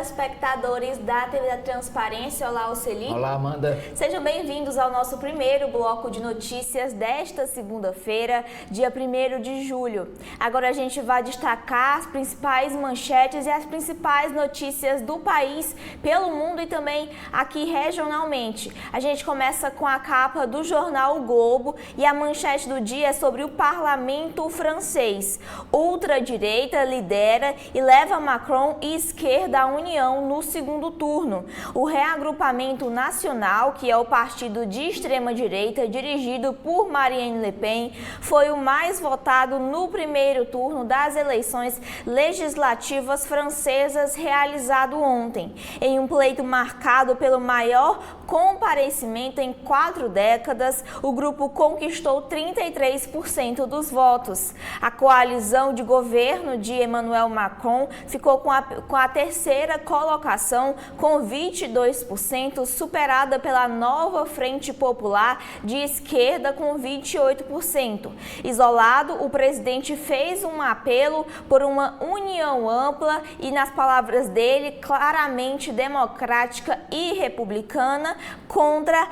telespectadores da TV da Transparência. Olá, Oceli. Olá, Amanda. Sejam bem-vindos ao nosso primeiro bloco de notícias desta segunda-feira, dia 1º de julho. Agora a gente vai destacar as principais manchetes e as principais notícias do país, pelo mundo e também aqui regionalmente. A gente começa com a capa do jornal O Globo e a manchete do dia é sobre o parlamento francês. Ultradireita lidera e leva Macron e esquerda à união no segundo turno. O reagrupamento nacional, que é o partido de extrema-direita dirigido por Marine Le Pen, foi o mais votado no primeiro turno das eleições legislativas francesas realizado ontem. Em um pleito marcado pelo maior comparecimento em 4 décadas, o grupo conquistou 33% dos votos. A coalizão de governo de Emmanuel Macron ficou com a terceira colocação, com 22%, superada pela nova Frente Popular de esquerda com 28%. Isolado, o presidente fez um apelo por uma união ampla e, nas palavras dele, claramente democrática e republicana contra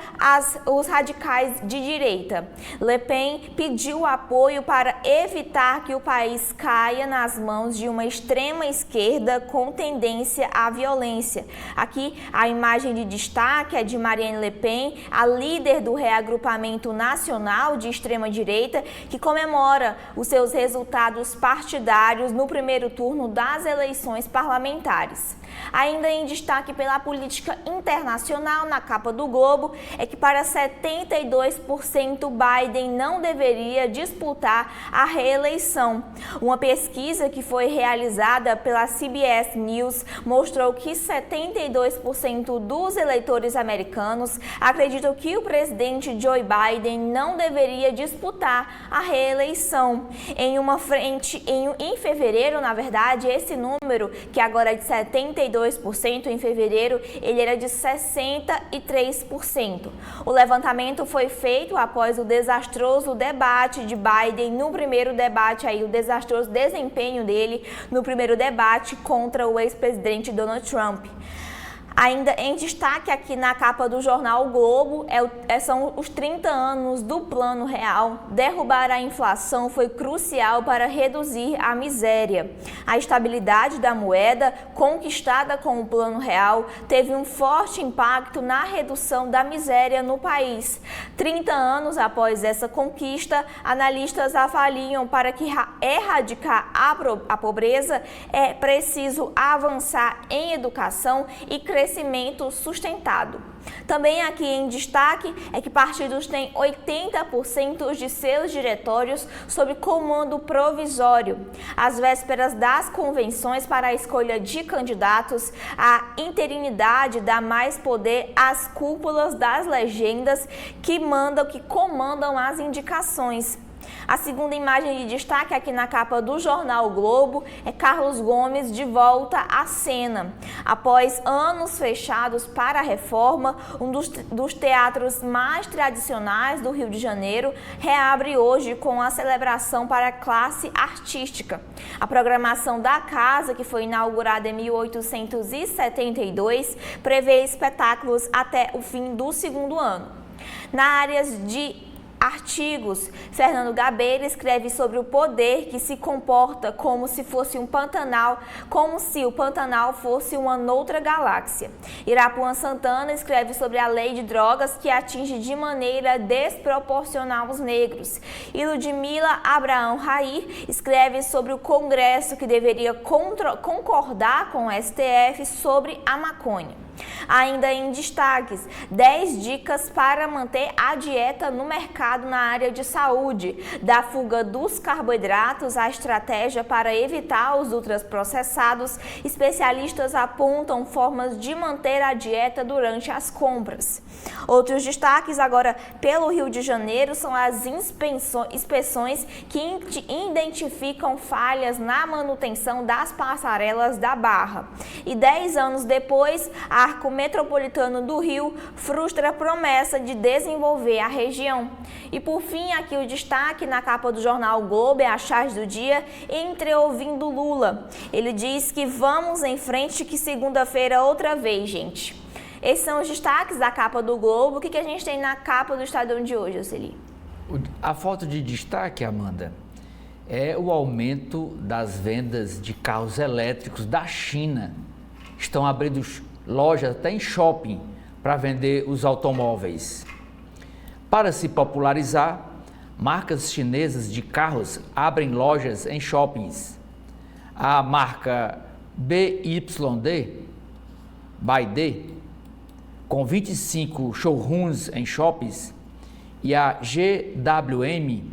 os radicais de direita. Le Pen pediu apoio para evitar que o país caia nas mãos de uma extrema esquerda com tendência à violência. Aqui a imagem de destaque é de Marine Le Pen, a líder do reagrupamento nacional de extrema direita, que comemora os seus resultados partidários no primeiro turno das eleições parlamentares. Ainda em destaque pela política internacional, na capa do Globo, é que para 72% Biden não deveria disputar a reeleição. Uma pesquisa que foi realizada pela CBS News mostrou que 72% dos eleitores americanos acreditam que o presidente Joe Biden não deveria disputar a reeleição. Em fevereiro, na verdade, esse número, que agora é de 72%, em fevereiro ele era de 63%. O levantamento foi feito após o desastroso debate de Biden no primeiro debate, o desastroso desempenho dele no primeiro debate contra o ex-presidente Donald Trump. Ainda em destaque aqui na capa do jornal o Globo, são os 30 anos do Plano Real. Derrubar a inflação foi crucial para reduzir a miséria. A estabilidade da moeda, conquistada com o Plano Real, teve um forte impacto na redução da miséria no país. 30 anos após essa conquista, analistas avaliam para que erradicar a pobreza é preciso avançar em educação e crescimento sustentado. Também aqui em destaque é que partidos têm 80% de seus diretórios sob comando provisório. Às vésperas das convenções para a escolha de candidatos, a interinidade dá mais poder às cúpulas das legendas que comandam as indicações. A segunda imagem de destaque aqui na capa do jornal o Globo é Carlos Gomes de volta à cena. Após anos fechados para a reforma, um dos teatros mais tradicionais do Rio de Janeiro reabre hoje com a celebração para a classe artística. A programação da casa, que foi inaugurada em 1872, prevê espetáculos até o fim do segundo ano. Na área de artigos, Fernando Gabeira escreve sobre o poder que se comporta como se o Pantanal fosse uma noutra galáxia. Irapuan Santana escreve sobre a lei de drogas que atinge de maneira desproporcional os negros. E Ludmila Abraão Rair escreve sobre o Congresso que deveria concordar com o STF sobre a maconha. Ainda em destaques, 10 dicas para manter a dieta no mercado na área de saúde. Da fuga dos carboidratos à estratégia para evitar os ultraprocessados, especialistas apontam formas de manter a dieta durante as compras. Outros destaques agora pelo Rio de Janeiro são as inspeções que identificam falhas na manutenção das passarelas da Barra. E 10 anos depois, a Arco Metropolitano do Rio frustra a promessa de desenvolver a região. E por fim, aqui o destaque na capa do jornal Globo é a charge do dia, entreouvindo Lula. Ele diz que vamos em frente, que segunda-feira outra vez, gente. Esses são os destaques da capa do Globo. O que a gente tem na capa do Estadão de hoje, Oceli? A foto de destaque, Amanda, é o aumento das vendas de carros elétricos da China. Estão abrindo lojas até em shopping para vender os automóveis. Para se popularizar, marcas chinesas de carros abrem lojas em shoppings. A marca BYD, com 25 showrooms em shoppings, e a GWM,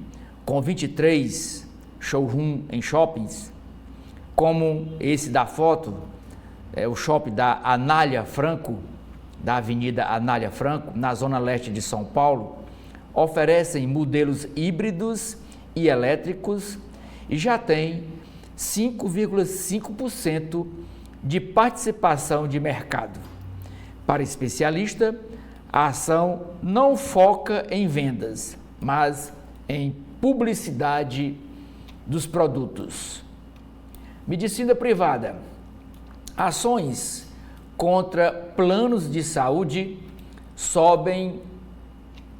com 23 showrooms em shoppings, como esse da foto, é o shopping da Anália Franco, da Avenida Anália Franco, na zona leste de São Paulo, oferecem modelos híbridos e elétricos e já tem 5,5% de participação de mercado. Para especialista, a ação não foca em vendas, mas em publicidade dos produtos. Medicina privada. Ações contra planos de saúde sobem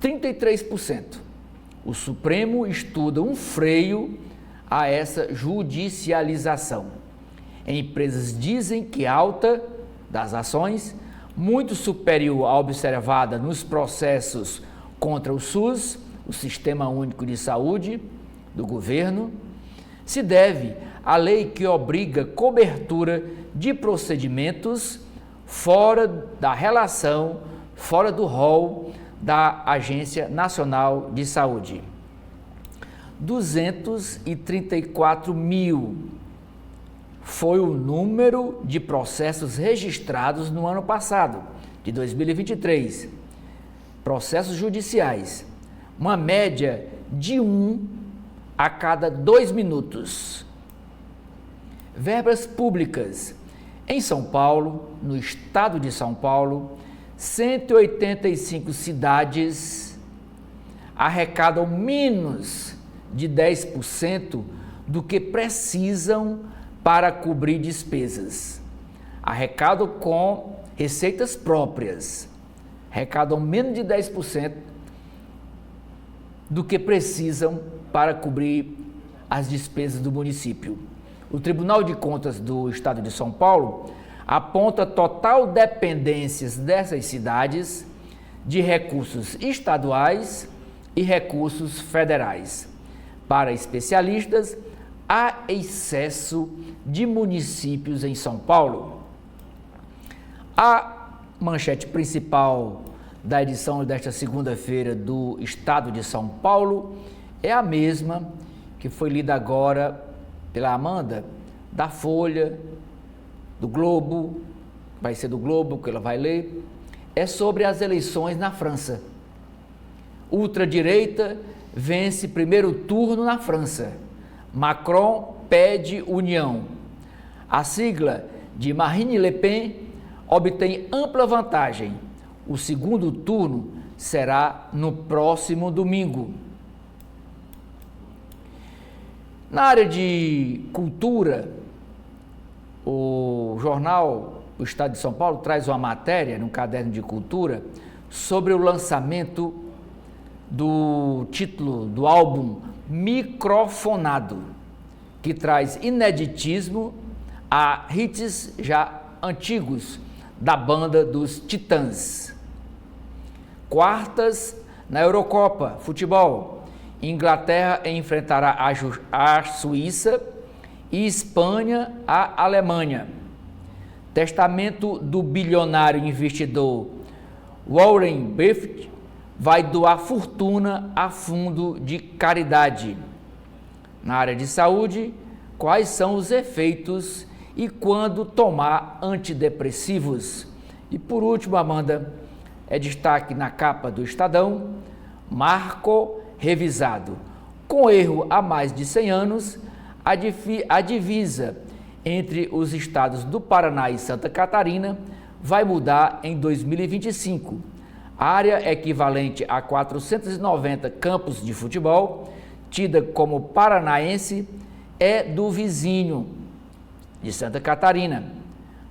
33%. O Supremo estuda um freio a essa judicialização. Empresas dizem que a alta das ações, muito superior à observada nos processos contra o SUS, o Sistema Único de Saúde do governo, se deve à lei que obriga cobertura de procedimentos fora da relação, fora do rol da Agência Nacional de Saúde. 234 mil foi o número de processos registrados no ano passado, de 2023, processos judiciais, uma média de 1 a cada 2 minutos. Verbas públicas. Em São Paulo, no estado de São Paulo, 185 cidades arrecadam menos de 10% do que precisam para cobrir despesas. Arrecadam com receitas próprias, arrecadam menos de 10% do que precisam para cobrir as despesas do município. O Tribunal de Contas do Estado de São Paulo aponta total dependências dessas cidades de recursos estaduais e recursos federais. Para especialistas, há excesso de municípios em São Paulo. A manchete principal da edição desta segunda-feira do Estado de São Paulo é a mesma que foi lida agora pela Amanda, da Folha, do Globo, vai ser do Globo que ela vai ler, é sobre as eleições na França. Ultradireita vence primeiro turno na França. Macron pede união. A sigla de Marine Le Pen obtém ampla vantagem. O segundo turno será no próximo domingo. Na área de cultura, o jornal O Estado de São Paulo traz uma matéria no caderno de cultura sobre o lançamento do título do álbum Microfonado, que traz ineditismo a hits já antigos da banda dos Titãs. Quartas na Eurocopa, futebol. Inglaterra enfrentará a Suíça e Espanha a Alemanha. Testamento do bilionário investidor Warren Buffett vai doar fortuna a fundo de caridade. Na área de saúde, quais são os efeitos e quando tomar antidepressivos? E por último, Amanda, é destaque na capa do Estadão, marco revisado. Com erro há mais de 100 anos, a divisa entre os estados do Paraná e Santa Catarina vai mudar em 2025. Área equivalente a 490 campos de futebol, tida como paranaense, é do vizinho de Santa Catarina.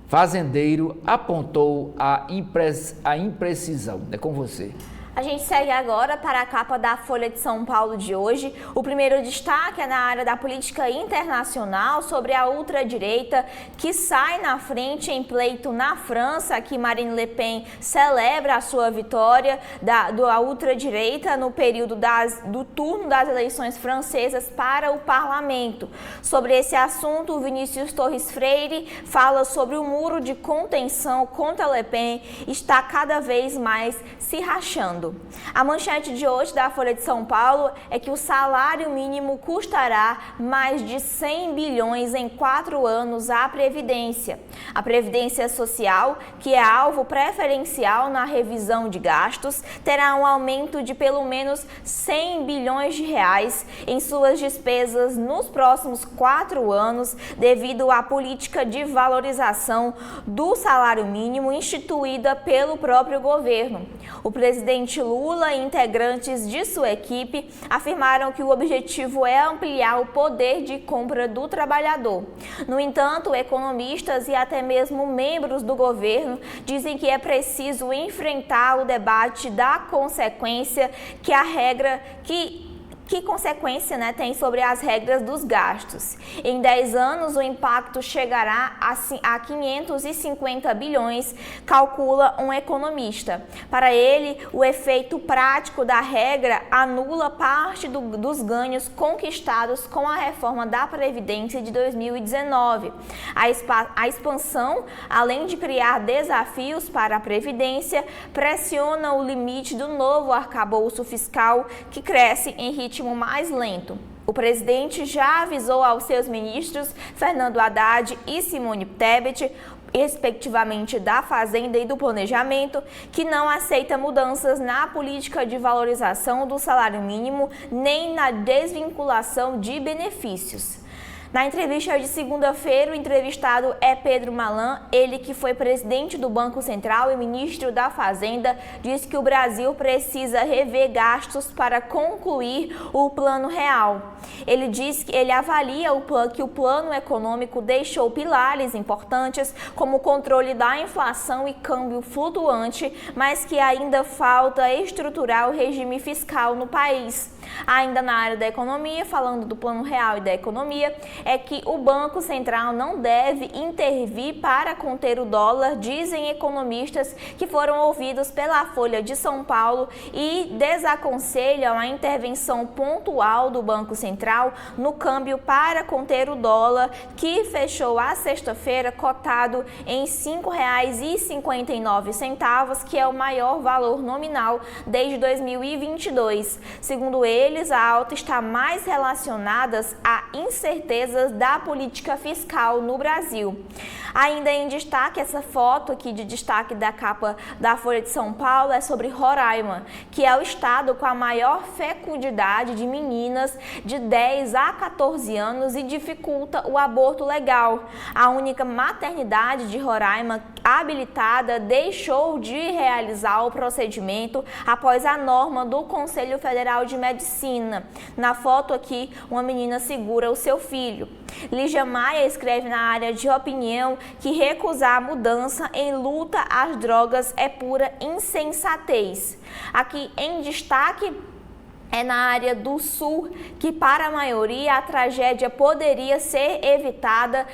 Fazendeiro apontou a imprecisão. É com você. A gente segue agora para a capa da Folha de São Paulo de hoje. O primeiro destaque é na área da política internacional sobre a ultradireita que sai na frente em pleito na França. Aqui Marine Le Pen celebra a sua vitória da ultradireita no período do turno das eleições francesas para o parlamento. Sobre esse assunto, o Vinícius Torres Freire fala sobre o muro de contenção contra Le Pen está cada vez mais se rachando. A manchete de hoje da Folha de São Paulo é que o salário mínimo custará mais de 100 bilhões em 4 anos à Previdência. A Previdência Social, que é alvo preferencial na revisão de gastos, terá um aumento de pelo menos 100 bilhões de reais em suas despesas nos próximos 4 anos, devido à política de valorização do salário mínimo instituída pelo próprio governo. O presidente Lula e integrantes de sua equipe afirmaram que o objetivo é ampliar o poder de compra do trabalhador. No entanto, economistas e até mesmo membros do governo dizem que é preciso enfrentar o debate da consequência que consequência tem sobre as regras dos gastos. Em 10 anos, o impacto chegará a 550 bilhões, calcula um economista. Para ele, o efeito prático da regra anula parte dos ganhos conquistados com a reforma da Previdência de 2019. A expansão, além de criar desafios para a Previdência, pressiona o limite do novo arcabouço fiscal, que cresce em ritmo mais lento. O presidente já avisou aos seus ministros, Fernando Haddad e Simone Tebet, respectivamente da Fazenda e do Planejamento, que não aceita mudanças na política de valorização do salário mínimo nem na desvinculação de benefícios. Na entrevista de segunda-feira, o entrevistado é Pedro Malan, ele que foi presidente do Banco Central e ministro da Fazenda, disse que o Brasil precisa rever gastos para concluir o Plano Real. Ele diz que ele avalia que o plano econômico deixou pilares importantes, como o controle da inflação e câmbio flutuante, mas que ainda falta estruturar o regime fiscal no país. Ainda na área da economia, falando do Plano Real e da economia, é que o Banco Central não deve intervir para conter o dólar, dizem economistas que foram ouvidos pela Folha de São Paulo e desaconselham a intervenção pontual do Banco Central no câmbio para conter o dólar, que fechou a sexta-feira cotado em R$ 5,59, que é o maior valor nominal desde 2022. Segundo eles, a alta está mais relacionada a incertezas da política fiscal no Brasil. Ainda em destaque, essa foto aqui de destaque da capa da Folha de São Paulo é sobre Roraima, que é o estado com a maior fecundidade de meninas de 10 a 14 anos e dificulta o aborto legal. A única maternidade de Roraima habilitada deixou de realizar o procedimento após a norma do Conselho Federal de Medicina. Na foto aqui, uma menina segura o seu filho. Lígia Maia escreve na área de opinião que recusar a mudança em luta às drogas é pura insensatez. Aqui em destaque é na área do Sul, que para a maioria a tragédia poderia ser evitada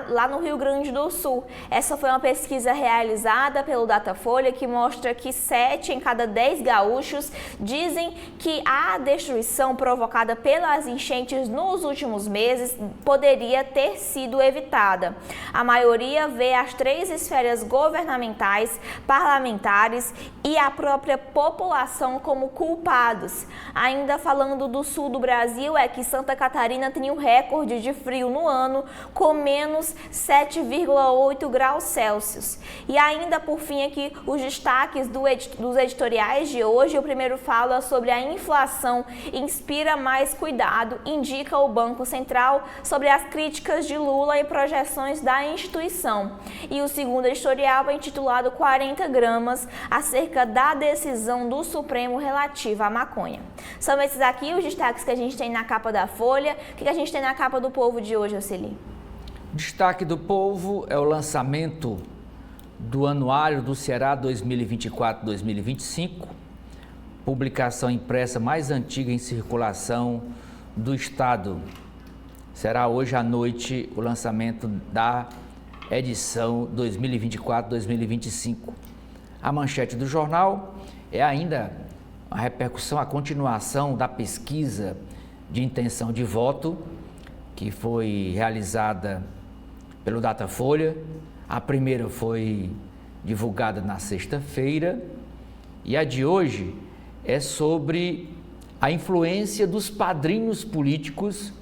lá no Rio Grande do Sul. Essa foi uma pesquisa realizada pelo Datafolha que mostra que 7 em cada 10 gaúchos dizem que a destruição provocada pelas enchentes nos últimos meses poderia ter sido evitada. A maioria vê as 3 esferas governamentais, parlamentares e a própria população como culpados. graus. Ainda falando do sul do Brasil, é que Santa Catarina tem um recorde de frio no ano, com menos 7,8 graus Celsius. E ainda por fim aqui os destaques dos editoriais de hoje. O primeiro fala sobre a inflação inspira mais cuidado, indica o Banco Central sobre as críticas de Lula e projeções da instituição. E o segundo editorial é intitulado 40 gramas, acerca da decisão do Supremo relativa à maconha. São esses aqui os destaques que a gente tem na capa da Folha. O que a gente tem na capa do Povo de hoje, Oceli? Destaque do Povo é o lançamento do Anuário do Ceará 2024-2025, publicação impressa mais antiga em circulação do Estado. Será hoje à noite o lançamento da edição 2024-2025. A manchete do jornal é ainda a repercussão, a continuação da pesquisa de intenção de voto que foi realizada pelo Datafolha. A primeira foi divulgada na sexta-feira e a de hoje é sobre a influência dos padrinhos políticos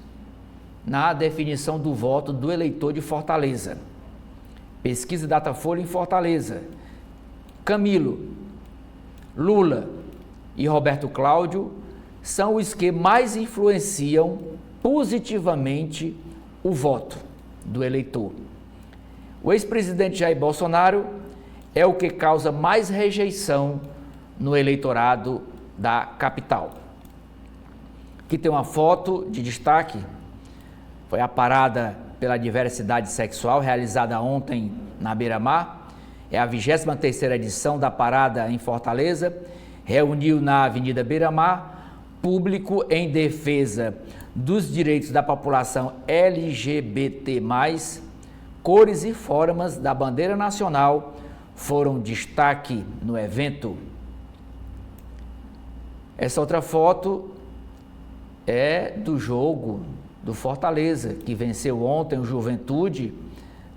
na definição do voto do eleitor de Fortaleza. Pesquisa Datafolha em Fortaleza. Camilo, Lula e Roberto Cláudio são os que mais influenciam positivamente o voto do eleitor. O ex-presidente Jair Bolsonaro é o que causa mais rejeição no eleitorado da capital. Aqui tem uma foto de destaque, foi a parada pela diversidade sexual realizada ontem na Beira-Mar. É a 23ª edição da parada em Fortaleza, reuniu na Avenida Beira-Mar público em defesa dos direitos da população LGBT+, cores e formas da bandeira nacional foram destaque no evento. Essa outra foto é do jogo do Fortaleza, que venceu ontem o Juventude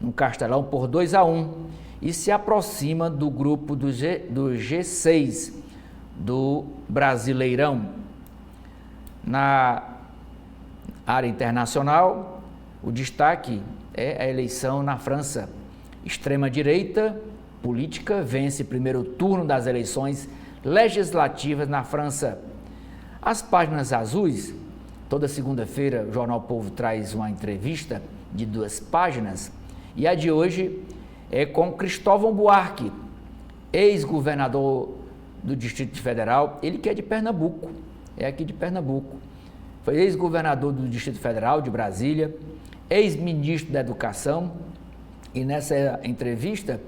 no Castelão por 2-1 e se aproxima do grupo do G6 do Brasileirão. Na área internacional, o destaque é a eleição na França. Extrema-direita política vence primeiro turno das eleições legislativas na França. As páginas azuis, toda segunda-feira o Jornal Povo traz uma entrevista de 2 páginas e a de hoje é com Cristóvão Buarque, ex-governador do Distrito Federal, ele que é de Pernambuco, é aqui de Pernambuco. Foi ex-governador do Distrito Federal de Brasília, ex-ministro da Educação, e nessa entrevista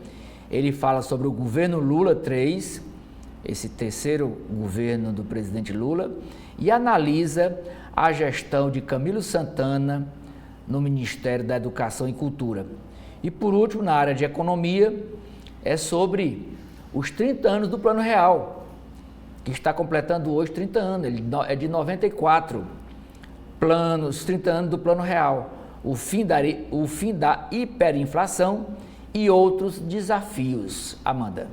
ele fala sobre o governo Lula 3, esse terceiro governo do presidente Lula, e analisa a gestão de Camilo Santana no Ministério da Educação e Cultura. E por último, na área de economia, é sobre os 30 anos do Plano Real, que está completando hoje 30 anos, ele é de 94, os 30 anos do Plano Real, o fim da hiperinflação e outros desafios. Amanda.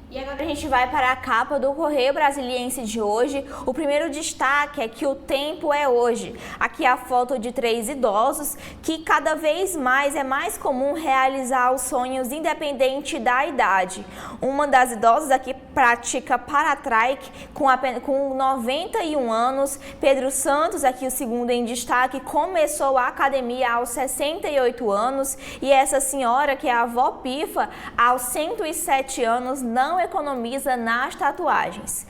E agora a gente vai para a capa do Correio Brasiliense de hoje. O primeiro destaque é que o tempo é hoje. Aqui a foto de 3 idosos que cada vez mais é mais comum realizar os sonhos independente da idade. Uma das idosas aqui pratica paratrike com 91 anos. Pedro Santos, aqui o segundo em destaque, começou a academia aos 68 anos. E essa senhora, que é a avó Pifa, aos 107 anos, não economiza nas tatuagens.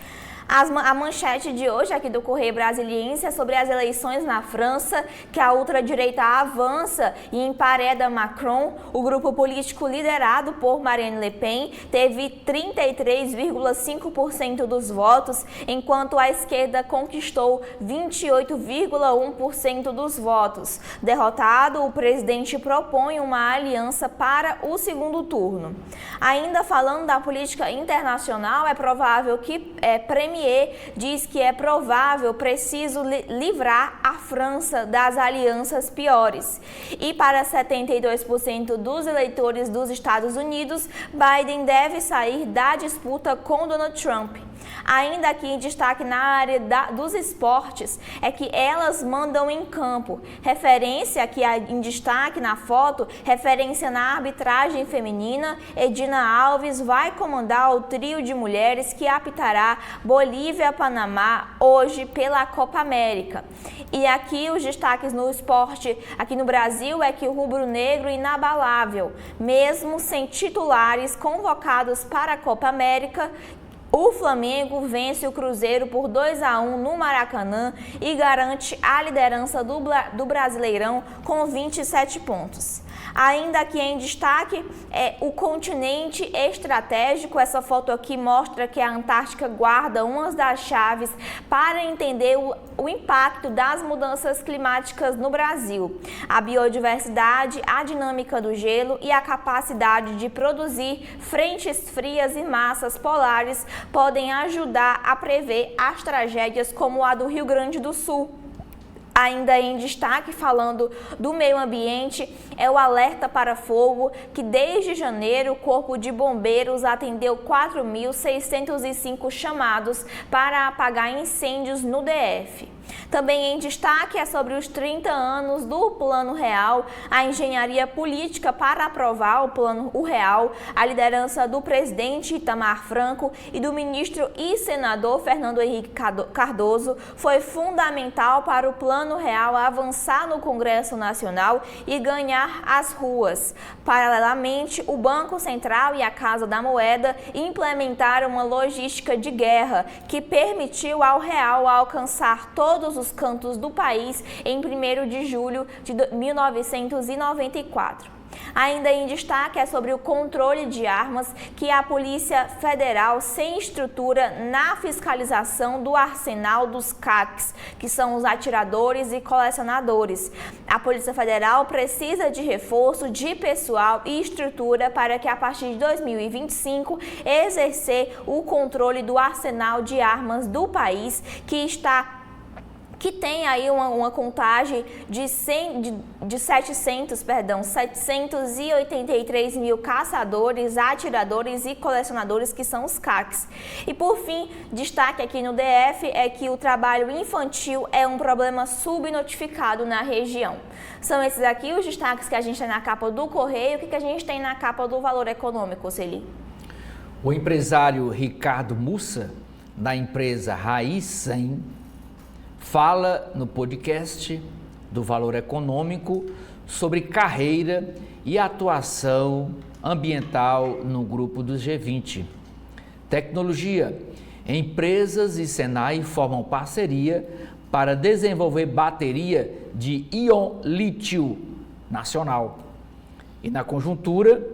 A manchete de hoje aqui do Correio Brasiliense é sobre as eleições na França, que a ultradireita avança e empareda Macron. O grupo político liderado por Marine Le Pen teve 33,5% dos votos, enquanto a esquerda conquistou 28,1% dos votos. Derrotado, o presidente propõe uma aliança para o segundo turno. Ainda falando da política internacional, é provável que Premier diz que é provável preciso livrar a França das alianças piores. E para 72% dos eleitores dos Estados Unidos, Biden deve sair da disputa com Donald Trump. Ainda aqui em destaque na área dos esportes é que elas mandam em campo. Referência aqui em destaque na foto, referência na arbitragem feminina, Edina Alves vai comandar o trio de mulheres que apitará Bolívia-Panamá hoje pela Copa América. E aqui os destaques no esporte aqui no Brasil é que o rubro-negro inabalável, mesmo sem titulares convocados para a Copa América, o Flamengo vence o Cruzeiro por 2-1 no Maracanã e garante a liderança do Brasileirão com 27 pontos. Ainda aqui em destaque é o continente estratégico. Essa foto aqui mostra que a Antártica guarda uma das chaves para entender o impacto das mudanças climáticas no Brasil. A biodiversidade, a dinâmica do gelo e a capacidade de produzir frentes frias e massas polares podem ajudar a prever as tragédias como a do Rio Grande do Sul. Ainda em destaque, falando do meio ambiente, é o alerta para fogo, que desde janeiro o Corpo de Bombeiros atendeu 4.605 chamados para apagar incêndios no DF. Também em destaque é sobre os 30 anos do Plano Real, a engenharia política para aprovar o Plano Real, a liderança do presidente Itamar Franco e do ministro e senador Fernando Henrique Cardoso foi fundamental para o Plano Real avançar no Congresso Nacional e ganhar as ruas. Paralelamente, o Banco Central e a Casa da Moeda implementaram uma logística de guerra que permitiu ao real alcançar todos os cantos do país em 1º de julho de 1994. Ainda em destaque é sobre o controle de armas, que a Polícia Federal sem estrutura na fiscalização do arsenal dos CACs, que são os atiradores e colecionadores. A Polícia Federal precisa de reforço de pessoal e estrutura para que a partir de 2025 exercer o controle do arsenal de armas do país, que tem aí uma contagem de 783 mil caçadores, atiradores e colecionadores, que são os CACs. E por fim, destaque aqui no DF é que o trabalho infantil é um problema subnotificado na região. São esses aqui os destaques que a gente tem na capa do Correio. O que a gente tem na capa do Valor Econômico, Celi? O empresário Ricardo Mussa, da empresa Raiz 100, fala no podcast do Valor Econômico sobre carreira e atuação ambiental no grupo dos G20. Tecnologia. Empresas e Senai formam parceria para desenvolver bateria de íon lítio nacional. E na conjuntura,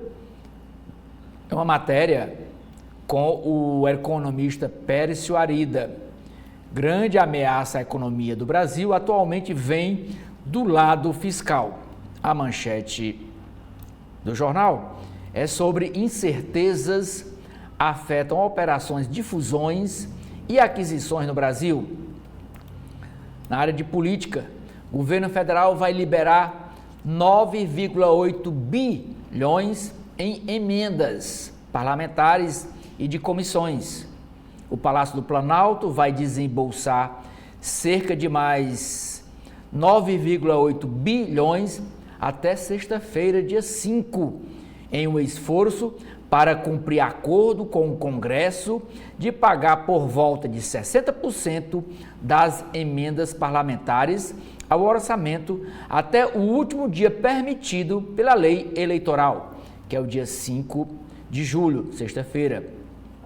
é uma matéria com o economista Pércio Arida. Grande ameaça à economia do Brasil atualmente vem do lado fiscal. A manchete do jornal é sobre incertezas afetam operações de fusões e aquisições no Brasil. Na área de política, o governo federal vai liberar 9,8 bilhões em emendas parlamentares e de comissões. O Palácio do Planalto vai desembolsar cerca de mais 9,8 bilhões até sexta-feira, dia 5, em um esforço para cumprir acordo com o Congresso de pagar por volta de 60% das emendas parlamentares ao orçamento até o último dia permitido pela lei eleitoral, que é o dia 5 de julho, sexta-feira.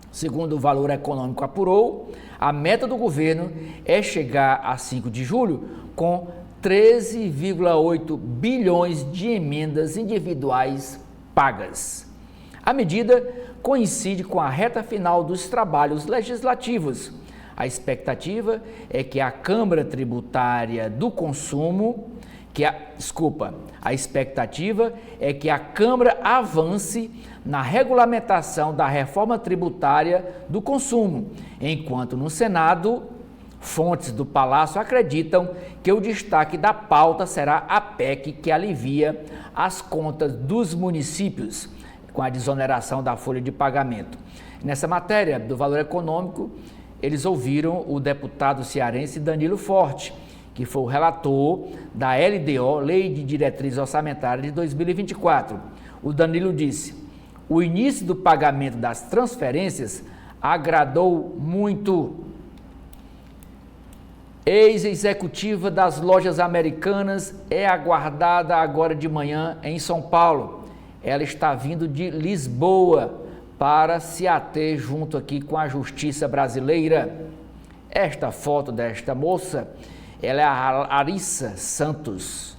Segundo o Valor Econômico apurou, a meta do governo é chegar a 5 de julho com 13,8 bilhões de emendas individuais pagas. A medida coincide com a reta final dos trabalhos legislativos. A expectativa é que a Câmara Tributária do Consumo, a expectativa é que a Câmara avance na regulamentação da reforma tributária do consumo, enquanto no Senado, fontes do Palácio acreditam que o destaque da pauta será a PEC que alivia as contas dos municípios, com a desoneração da folha de pagamento. Nessa matéria do Valor Econômico, eles ouviram o deputado cearense Danilo Forte, que foi o relator da LDO, Lei de Diretrizes Orçamentárias de 2024. O Danilo disse: o início do pagamento das transferências agradou muito. Ex-executiva das lojas Americanas é aguardada agora de manhã em São Paulo. Ela está vindo de Lisboa para se ater junto aqui com a Justiça brasileira. Esta foto desta moça, ela é a Larissa Santos.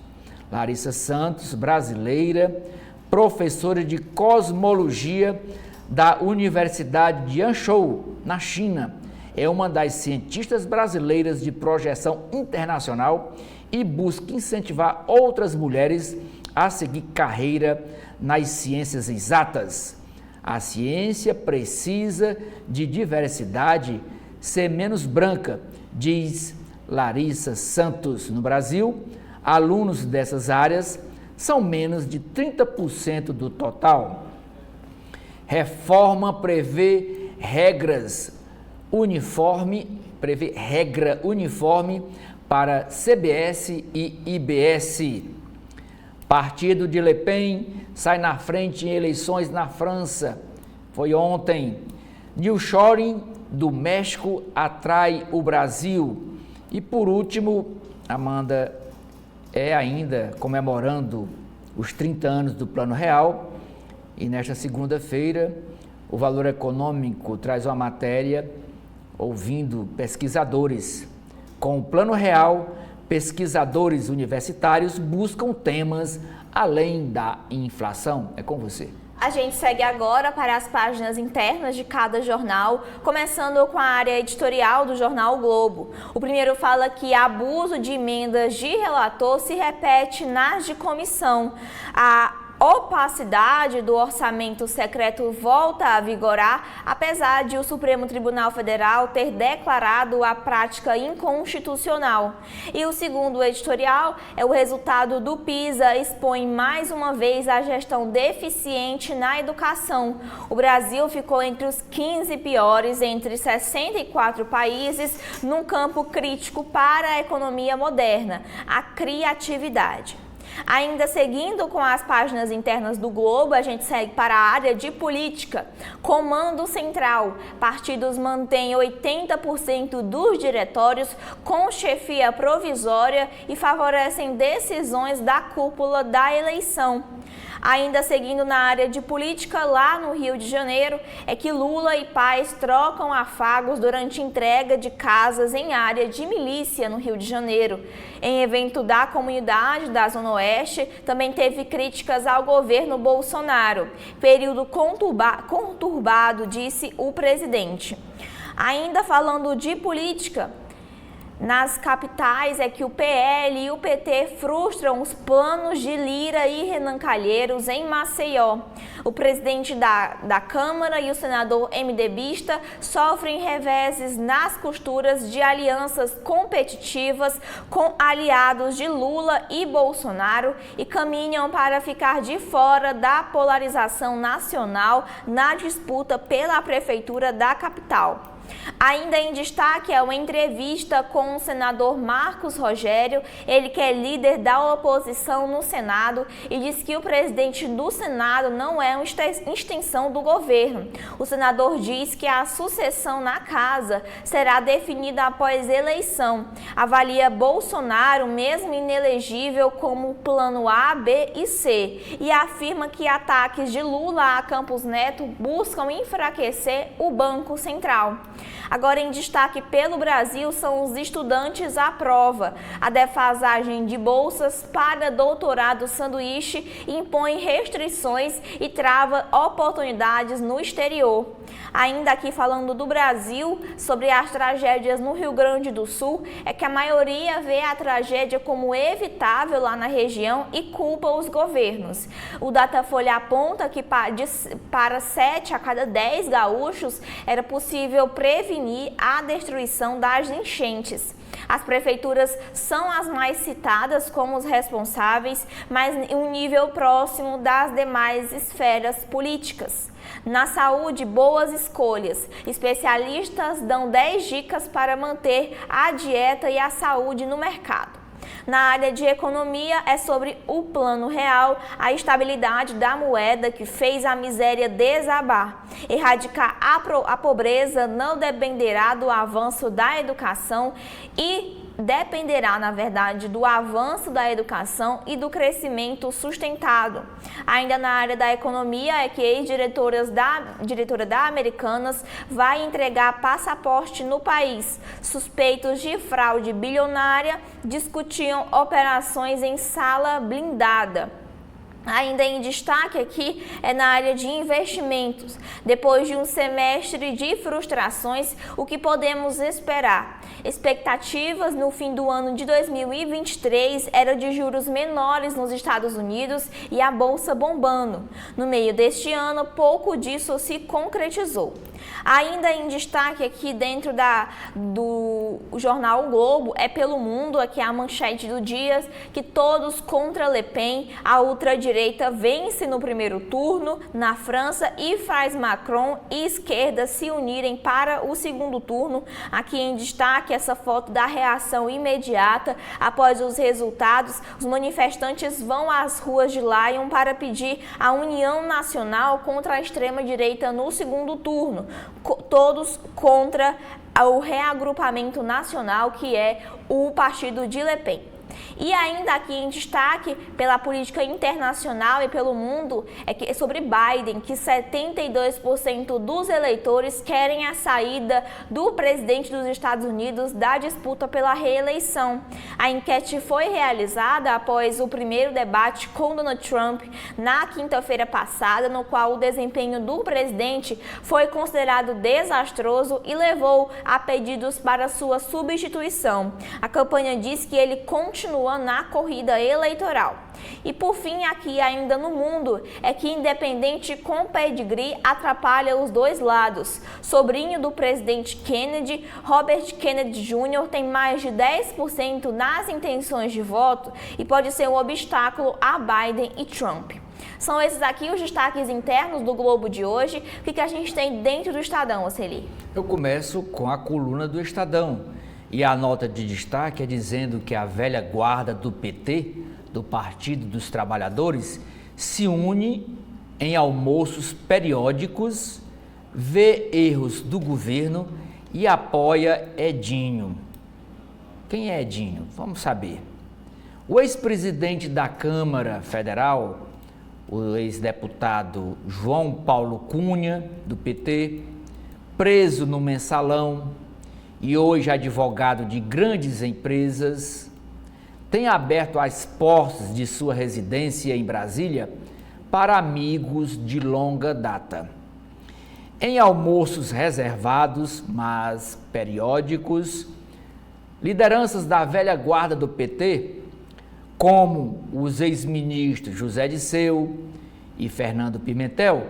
Larissa Santos, brasileira, professora de cosmologia da Universidade de Hangzhou, na China. É uma das cientistas brasileiras de projeção internacional e busca incentivar outras mulheres a seguir carreira nas ciências exatas. A ciência precisa de diversidade, ser menos branca, diz Larissa Santos. No Brasil, alunos dessas áreas são menos de 30% do total. Reforma prevê regra uniforme para CBS e IBS. Partido de Le Pen sai na frente em eleições na França. Foi ontem. Nearshoring do México atrai o Brasil. E por último, Amanda, ainda comemorando os 30 anos do Plano Real. E nesta segunda-feira, o Valor Econômico traz uma matéria ouvindo pesquisadores. Com o Plano Real, pesquisadores universitários buscam temas além da inflação. É com você. A gente segue agora para as páginas internas de cada jornal, começando com a área editorial do jornal o Globo. O primeiro fala que abuso de emendas de relator se repete nas de comissão. A opacidade do orçamento secreto volta a vigorar, apesar de o Supremo Tribunal Federal ter declarado a prática inconstitucional. E o segundo editorial é o resultado do PISA expõe mais uma vez a gestão deficiente na educação. O Brasil ficou entre os 15 piores entre 64 países num campo crítico para a economia moderna, a criatividade. Ainda seguindo com as páginas internas do Globo, a gente segue para a área de política. Comando Central. Partidos mantêm 80% dos diretórios com chefia provisória e favorecem decisões da cúpula da eleição. Ainda seguindo na área de política, lá no Rio de Janeiro, é que Lula e Paes trocam afagos durante entrega de casas em área de milícia no Rio de Janeiro. Em evento da comunidade da Zona Oeste, também teve críticas ao governo Bolsonaro. Período conturbado, disse o presidente. Ainda falando de política, nas capitais é que o PL e o PT frustram os planos de Lira e Renan Calheiros em Maceió. O presidente da Câmara e o senador MDBista sofrem reveses nas costuras de alianças competitivas com aliados de Lula e Bolsonaro e caminham para ficar de fora da polarização nacional na disputa pela prefeitura da capital. Ainda em destaque é uma entrevista com o senador Marcos Rogério, ele que é líder da oposição no Senado e diz que o presidente do Senado não é uma extensão do governo. O senador diz que a sucessão na casa será definida após eleição. Avalia Bolsonaro, mesmo inelegível, como plano A, B e C e afirma que ataques de Lula a Campos Neto buscam enfraquecer o Banco Central. Agora em destaque pelo Brasil são os estudantes à prova. A defasagem de bolsas para doutorado sanduíche impõe restrições e trava oportunidades no exterior. Ainda aqui falando do Brasil, sobre as tragédias no Rio Grande do Sul, é que a maioria vê a tragédia como evitável lá na região e culpa os governos. O Datafolha aponta que para 7 a cada 10 gaúchos era possível prever prevenir a destruição das enchentes. As prefeituras são as mais citadas como os responsáveis, mas em um nível próximo das demais esferas políticas. Na saúde, boas escolhas. Especialistas dão 10 dicas para manter a dieta e a saúde no mercado. Na área de economia, é sobre o Plano Real, a estabilidade da moeda que fez a miséria desabar. Erradicar a pobreza não dependerá do avanço da educação dependerá, na verdade, do avanço da educação e do crescimento sustentado. Ainda na área da economia, é que a ex-diretora da Americanas vai entregar passaporte no país. Suspeitos de fraude bilionária discutiam operações em sala blindada. Ainda em destaque aqui é na área de investimentos. Depois de um semestre de frustrações, o que podemos esperar? Expectativas no fim do ano de 2023 eram de juros menores nos Estados Unidos e a bolsa bombando. No meio deste ano, pouco disso se concretizou. Ainda em destaque aqui dentro do jornal O Globo, é pelo mundo, aqui é a manchete do dia, que todos contra Le Pen, a ultradireita vence no primeiro turno na França e faz Macron e esquerda se unirem para o segundo turno. Aqui em destaque essa foto da reação imediata após os resultados. Os manifestantes vão às ruas de Lyon para pedir a união nacional contra a extrema-direita no segundo turno. Todos contra o reagrupamento nacional, que é o partido de Le Pen. E ainda aqui em destaque, pela política internacional e pelo mundo, é sobre Biden, que 72% dos eleitores querem a saída do presidente dos Estados Unidos da disputa pela reeleição. A enquete foi realizada após o primeiro debate com Donald Trump na quinta-feira passada, no qual o desempenho do presidente foi considerado desastroso e levou a pedidos para sua substituição. A campanha diz que ele continua na corrida eleitoral. E por fim, aqui ainda no mundo, é que independente com pedigree atrapalha os dois lados. Sobrinho do presidente Kennedy, Robert Kennedy Jr., tem mais de 10% nas intenções de voto e pode ser um obstáculo a Biden e Trump. São esses aqui os destaques internos do Globo de hoje. O que a gente tem dentro do Estadão, Oceli? Eu começo com a coluna do Estadão. E a nota de destaque é dizendo que a velha guarda do PT, do Partido dos Trabalhadores, se une em almoços periódicos, vê erros do governo e apoia Edinho. Quem é Edinho? Vamos saber. O ex-presidente da Câmara Federal, o ex-deputado João Paulo Cunha, do PT, preso no Mensalão, e hoje advogado de grandes empresas, tem aberto as portas de sua residência em Brasília para amigos de longa data. Em almoços reservados, mas periódicos, lideranças da velha guarda do PT, como os ex-ministros José Disseu e Fernando Pimentel,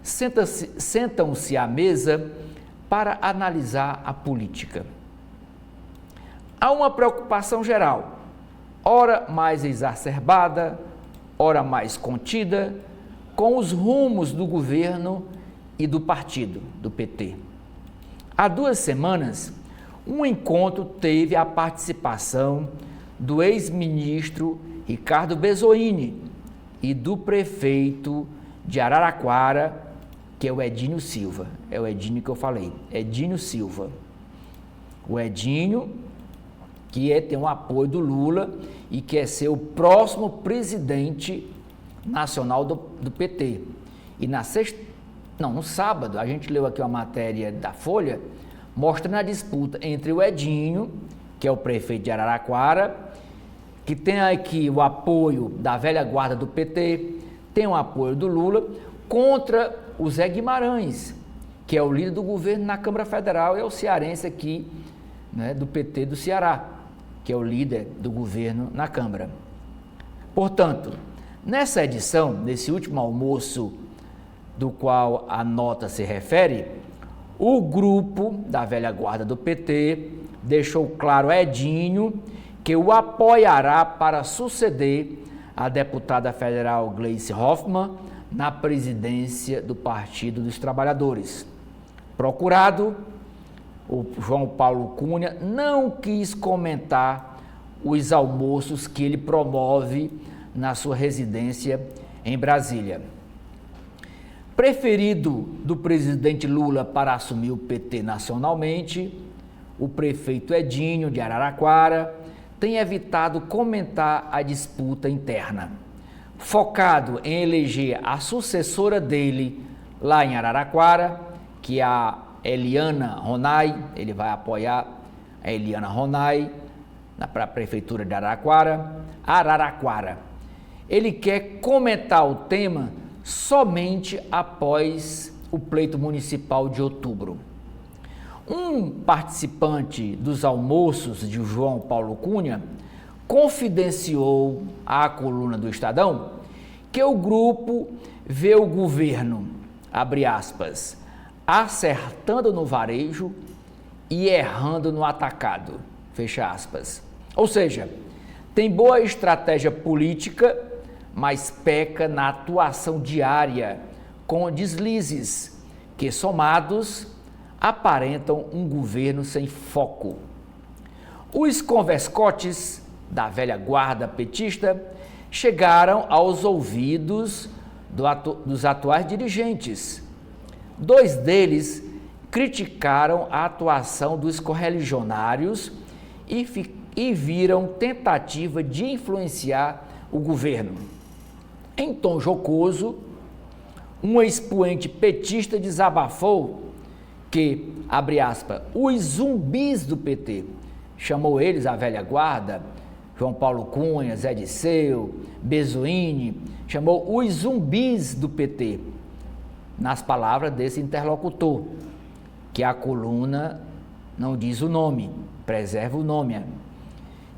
sentam-se à mesa para analisar a política. Há uma preocupação geral, ora mais exacerbada, ora mais contida, com os rumos do governo e do partido, do PT. Há 2 semanas, um encontro teve a participação do ex-ministro Ricardo Bezzoini e do prefeito de Araraquara, que é o Edinho Silva. É o Edinho que eu falei, Edinho Silva. O Edinho, que tem o apoio do Lula e quer ser o próximo presidente nacional do PT. E no sábado, a gente leu aqui uma matéria da Folha, mostrando a disputa entre o Edinho, que é o prefeito de Araraquara, que tem aqui o apoio da velha guarda do PT, tem o apoio do Lula, contra o Zé Guimarães, que é o líder do governo na Câmara Federal, e é o cearense aqui, né, do PT do Ceará, que é o líder do governo na Câmara. Portanto, nessa edição, nesse último almoço do qual a nota se refere, O grupo da velha guarda do PT deixou claro a Edinho que o apoiará para suceder a deputada federal Gleice Hoffmann na presidência do Partido dos Trabalhadores. Procurado, o João Paulo Cunha não quis comentar os almoços que ele promove na sua residência em Brasília. Preferido do presidente Lula para assumir o PT nacionalmente, o prefeito Edinho de Araraquara tem evitado comentar a disputa interna. Focado em eleger a sucessora dele lá em Araraquara, que é a Eliana Ronay, ele vai apoiar a Eliana Ronay para a prefeitura de Araraquara. Ele quer comentar o tema somente após o pleito municipal de outubro. Um participante dos almoços de João Paulo Cunha confidenciou à coluna do Estadão que o grupo vê o governo, abre aspas, acertando no varejo e errando no atacado, fecha aspas. Ou seja, tem boa estratégia política, mas peca na atuação diária com deslizes que, somados, aparentam um governo sem foco. Os converscotes da velha guarda petista chegaram aos ouvidos dos atuais dirigentes. Dois deles criticaram a atuação dos correligionários e viram tentativa de influenciar o governo. Em tom jocoso, um expoente petista desabafou que, abre aspas, os zumbis do PT, chamou eles a velha guarda, João Paulo Cunha, Zé Disseu, Bezoini, chamou os zumbis do PT, nas palavras desse interlocutor, que a coluna não diz o nome, preserva o nome.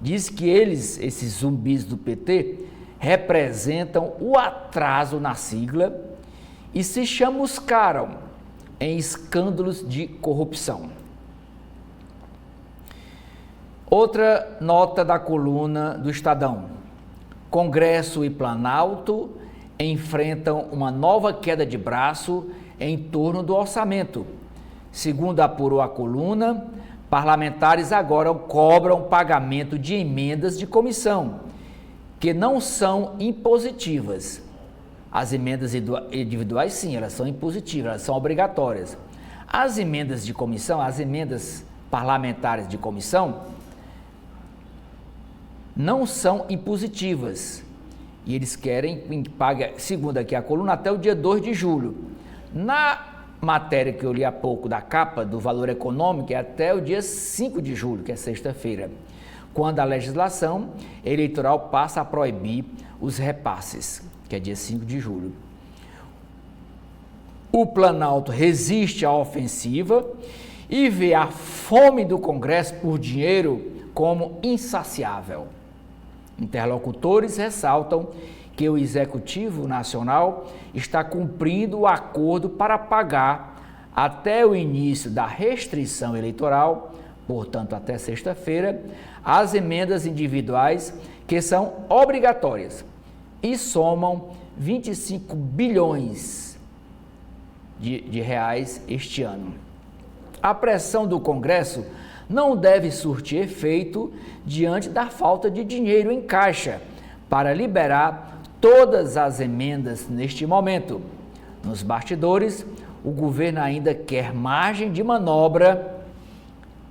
Diz que eles, esses zumbis do PT, representam o atraso na sigla e se chamuscaram em escândalos de corrupção. Outra nota da coluna do Estadão. Congresso e Planalto enfrentam uma nova queda de braço em torno do orçamento. Segundo apurou a coluna, parlamentares agora cobram pagamento de emendas de comissão, que não são impositivas. As emendas individuais, sim, elas são impositivas, elas são obrigatórias. As emendas de comissão, as emendas parlamentares de comissão, não são impositivas. E eles querem que pague, segundo aqui a coluna, até o dia 2 de julho. Na matéria que eu li há pouco da capa do Valor Econômico, é até o dia 5 de julho, que é sexta-feira, quando a legislação eleitoral passa a proibir os repasses, que é dia 5 de julho. O Planalto resiste à ofensiva e vê a fome do Congresso por dinheiro como insaciável. Interlocutores ressaltam que o Executivo Nacional está cumprindo o acordo para pagar até o início da restrição eleitoral, portanto até sexta-feira, as emendas individuais que são obrigatórias e somam 25 bilhões de reais este ano. A pressão do Congresso não deve surtir efeito diante da falta de dinheiro em caixa para liberar todas as emendas neste momento. Nos bastidores, o governo ainda quer margem de manobra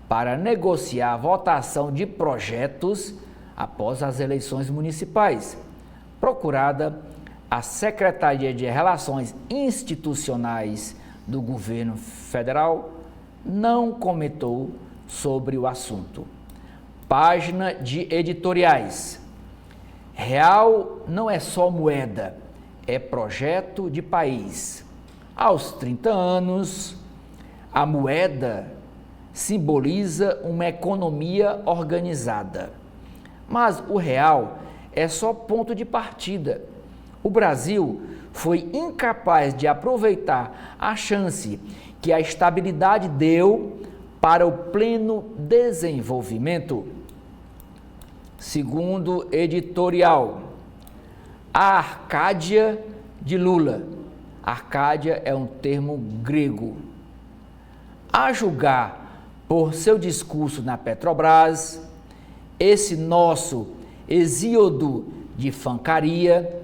para negociar a votação de projetos após as eleições municipais. Procurada, a Secretaria de Relações Institucionais do governo federal não comentou sobre o assunto. Página de editoriais. Real não é só moeda, é projeto de país. Aos 30 anos, a moeda simboliza uma economia organizada. Mas o real é só ponto de partida. O Brasil foi incapaz de aproveitar a chance que a estabilidade deu para o pleno desenvolvimento. Segundo editorial, a Arcádia de Lula. Arcádia é um termo grego. A julgar por seu discurso na Petrobras, esse nosso Hesíodo de Fancaria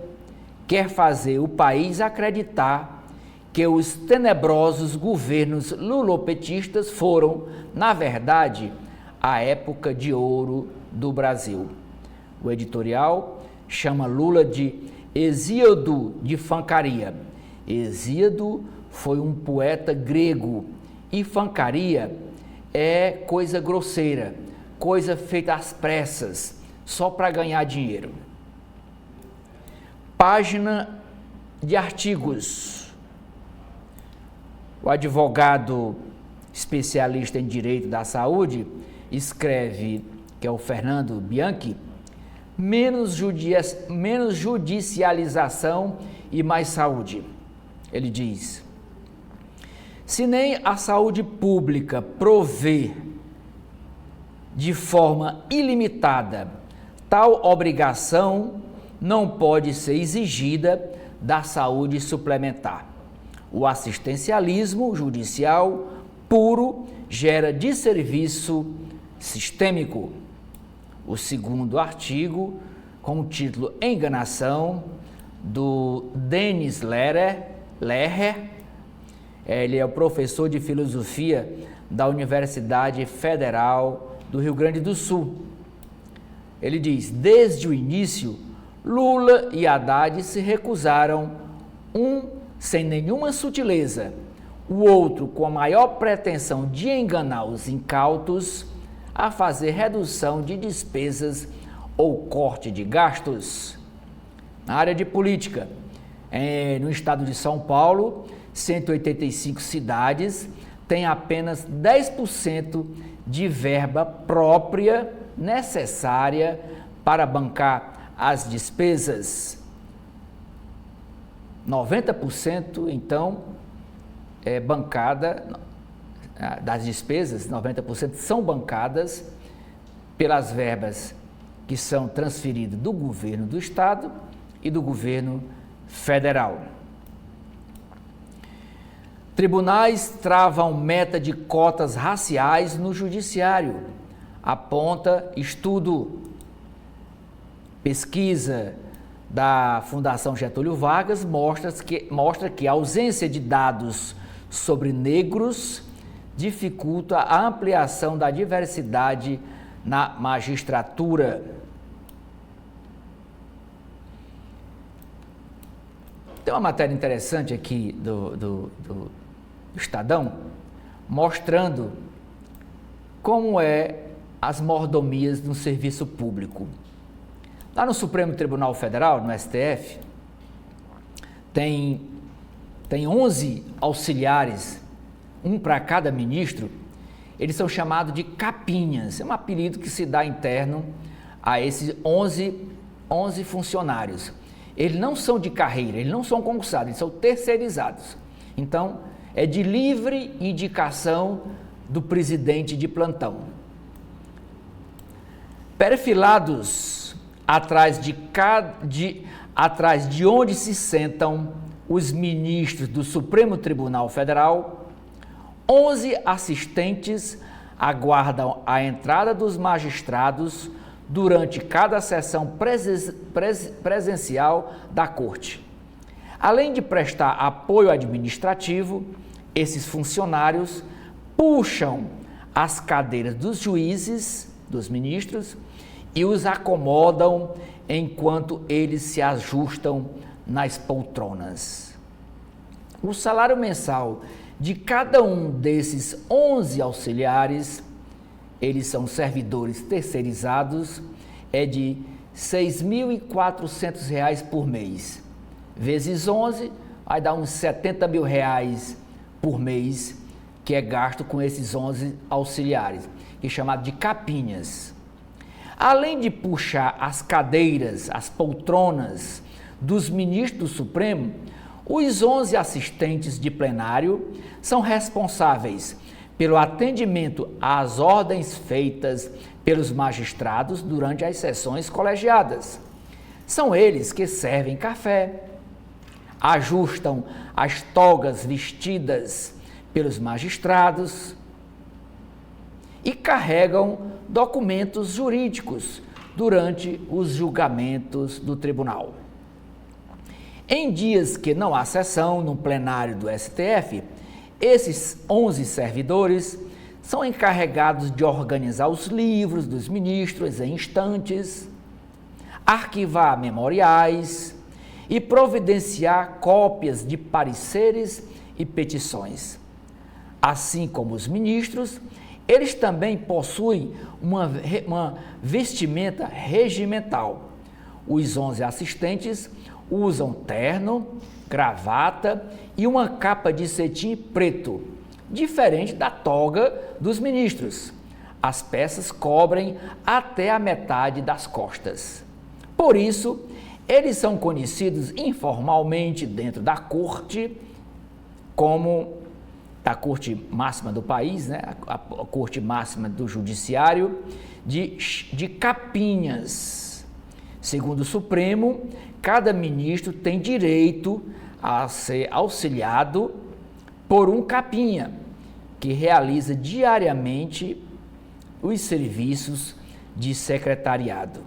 quer fazer o país acreditar que os tenebrosos governos lulopetistas foram, na verdade, a época de ouro do Brasil. O editorial chama Lula de Hesíodo de Fancaria. Hesíodo foi um poeta grego e fancaria é coisa grosseira, coisa feita às pressas, só para ganhar dinheiro. Página de artigos. O advogado especialista em direito da saúde escreve, que é o Fernando Bianchi, menos judicialização e mais saúde. Ele diz: se nem a saúde pública provê de forma ilimitada tal obrigação, não pode ser exigida da saúde suplementar. O assistencialismo judicial puro gera desserviço sistêmico. O segundo artigo, com o título Enganação, do Denis Lerrer, ele é o professor de filosofia da Universidade Federal do Rio Grande do Sul. Ele diz: desde o início, Lula e Haddad se recusaram, um sem nenhuma sutileza, o outro com a maior pretensão de enganar os incautos, a fazer redução de despesas ou corte de gastos. Na área de política, no estado de São Paulo, 185 cidades têm apenas 10% de verba própria necessária para bancar as despesas. 90%, então, é bancada das despesas, 90% são bancadas pelas verbas que são transferidas do governo do estado e do governo federal. Tribunais travam meta de cotas raciais no judiciário. Aponta estudo. Pesquisa da Fundação Getúlio Vargas mostra que a ausência de dados sobre negros dificulta a ampliação da diversidade na magistratura. Tem uma matéria interessante aqui do Estadão, mostrando como é as mordomias no serviço público. Lá no Supremo Tribunal Federal, no STF, tem 11 auxiliares, um para cada ministro. Eles são chamados de capinhas, é um apelido que se dá interno a esses 11 funcionários. Eles não são de carreira, eles não são concursados, eles são terceirizados. Então, é de livre indicação do presidente de plantão. Perfilados atrás de onde se sentam os ministros do Supremo Tribunal Federal, 11 assistentes aguardam a entrada dos magistrados durante cada sessão presencial da Corte. Além de prestar apoio administrativo, esses funcionários puxam as cadeiras dos juízes, dos ministros, e os acomodam enquanto eles se ajustam nas poltronas. O salário mensal de cada um desses 11 auxiliares, eles são servidores terceirizados, é de R$ 6.400 por mês. Vezes 11, vai dar uns R$ 70 mil por mês, que é gasto com esses 11 auxiliares, que é chamado de capinhas. Além de puxar as cadeiras, as poltronas dos ministros do Supremo, os 11 assistentes de plenário são responsáveis pelo atendimento às ordens feitas pelos magistrados durante as sessões colegiadas. São eles que servem café, ajustam as togas vestidas pelos magistrados e carregam documentos jurídicos durante os julgamentos do tribunal. Em dias que não há sessão no plenário do STF, esses 11 servidores são encarregados de organizar os livros dos ministros em estantes, arquivar memoriais e providenciar cópias de pareceres e petições. Assim como os ministros, eles também possuem uma vestimenta regimental. Os 11 assistentes usam terno, gravata e uma capa de cetim preto, diferente da toga dos ministros. As peças cobrem até a metade das costas. Por isso, eles são conhecidos informalmente dentro da corte como da corte máxima do país, né? a corte máxima do judiciário, de capinhas. Segundo o Supremo, cada ministro tem direito a ser auxiliado por um capinha, que realiza diariamente os serviços de secretariado.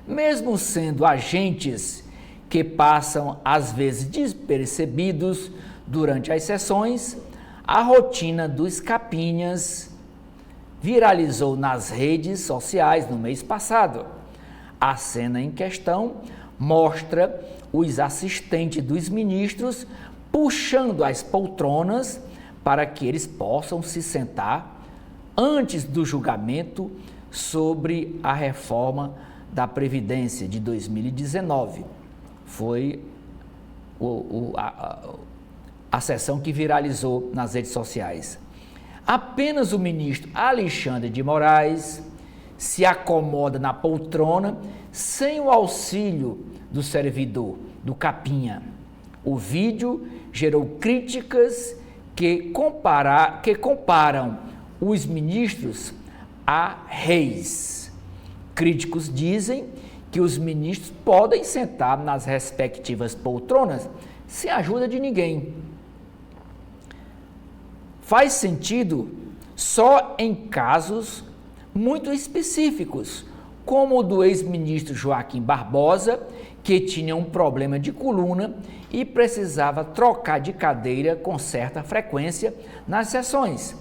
Mesmo sendo agentes que passam às vezes despercebidos durante as sessões, a rotina dos capinhas viralizou nas redes sociais no mês passado. A cena em questão mostra os assistentes dos ministros puxando as poltronas para que eles possam se sentar antes do julgamento sobre a reforma da Previdência de 2019. Foi a sessão que viralizou nas redes sociais. Apenas o ministro Alexandre de Moraes se acomoda na poltrona sem o auxílio do servidor, do capinha. O vídeo gerou críticas que comparam os ministros a reis. Críticos dizem que os ministros podem sentar nas respectivas poltronas sem a ajuda de ninguém. Faz sentido só em casos muito específicos, como o do ex-ministro Joaquim Barbosa, que tinha um problema de coluna e precisava trocar de cadeira com certa frequência nas sessões,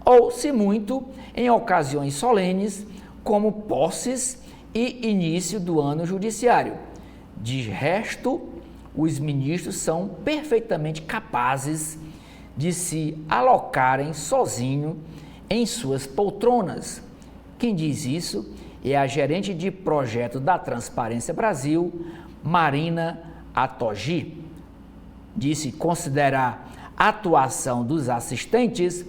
ou, se muito, em ocasiões solenes, como posses e início do ano judiciário. De resto, os ministros são perfeitamente capazes de se alocarem sozinho em suas poltronas. Quem diz isso é a gerente de projeto da Transparência Brasil, Marina Atogi. Disse considerar a atuação dos assistentes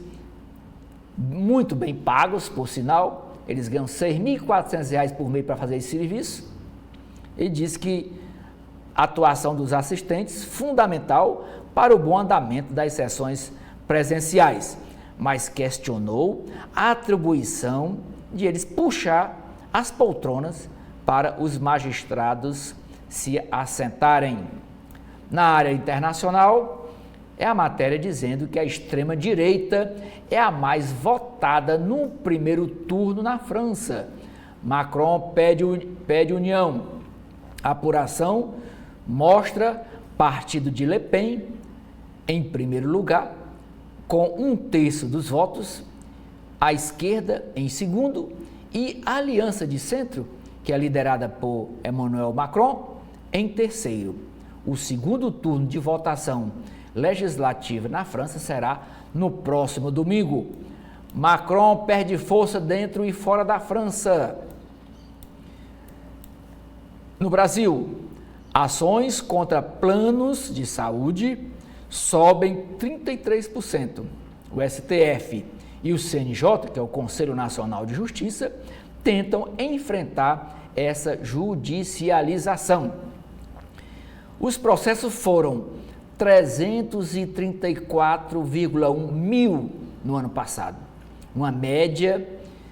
muito bem pagos, por sinal, eles ganham R$ 6.400 por mês para fazer esse serviço. Ele disse que a atuação dos assistentes fundamental para o bom andamento das sessões presenciais, mas questionou a atribuição de eles puxar as poltronas para os magistrados se assentarem. Na área internacional, é a matéria dizendo que a extrema-direita é a mais votada no primeiro turno na França. Macron pede união. A apuração mostra partido de Le Pen em primeiro lugar, com 1/3 dos votos, a esquerda em segundo e a Aliança de Centro, que é liderada por Emmanuel Macron, em terceiro. O segundo turno de votação legislativa na França será no próximo domingo. Macron perde força dentro e fora da França. No Brasil, ações contra planos de saúde sobem 33%. O STF e o CNJ, que é o Conselho Nacional de Justiça, tentam enfrentar essa judicialização. Os processos foram 334,1 mil no ano passado, uma média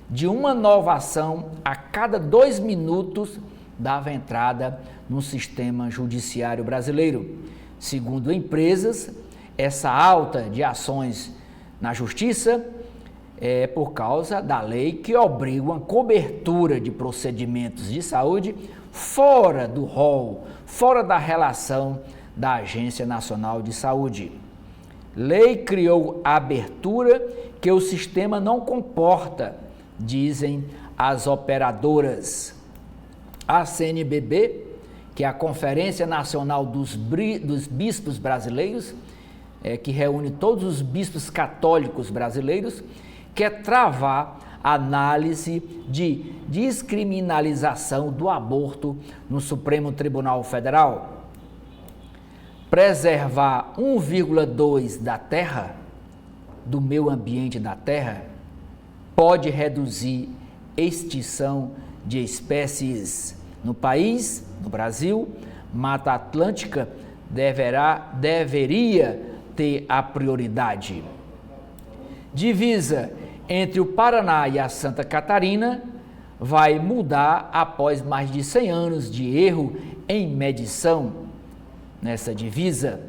de uma nova ação a cada 2 minutos dava entrada no sistema judiciário brasileiro. Segundo empresas, essa alta de ações na justiça é por causa da lei que obriga uma cobertura de procedimentos de saúde fora do rol, fora da relação da Agência Nacional de Saúde. Lei criou a abertura que o sistema não comporta, dizem as operadoras. A CNBB, que é a Conferência Nacional dos Bispos Brasileiros, que reúne todos os bispos católicos brasileiros, quer travar a análise de descriminalização do aborto no Supremo Tribunal Federal. Preservar 1,2 da terra, do meio ambiente da terra, pode reduzir extinção de espécies no país, no Brasil. Mata Atlântica deveria ter a prioridade. Divisa entre o Paraná e a Santa Catarina vai mudar após mais de 100 anos de erro em medição nessa divisa.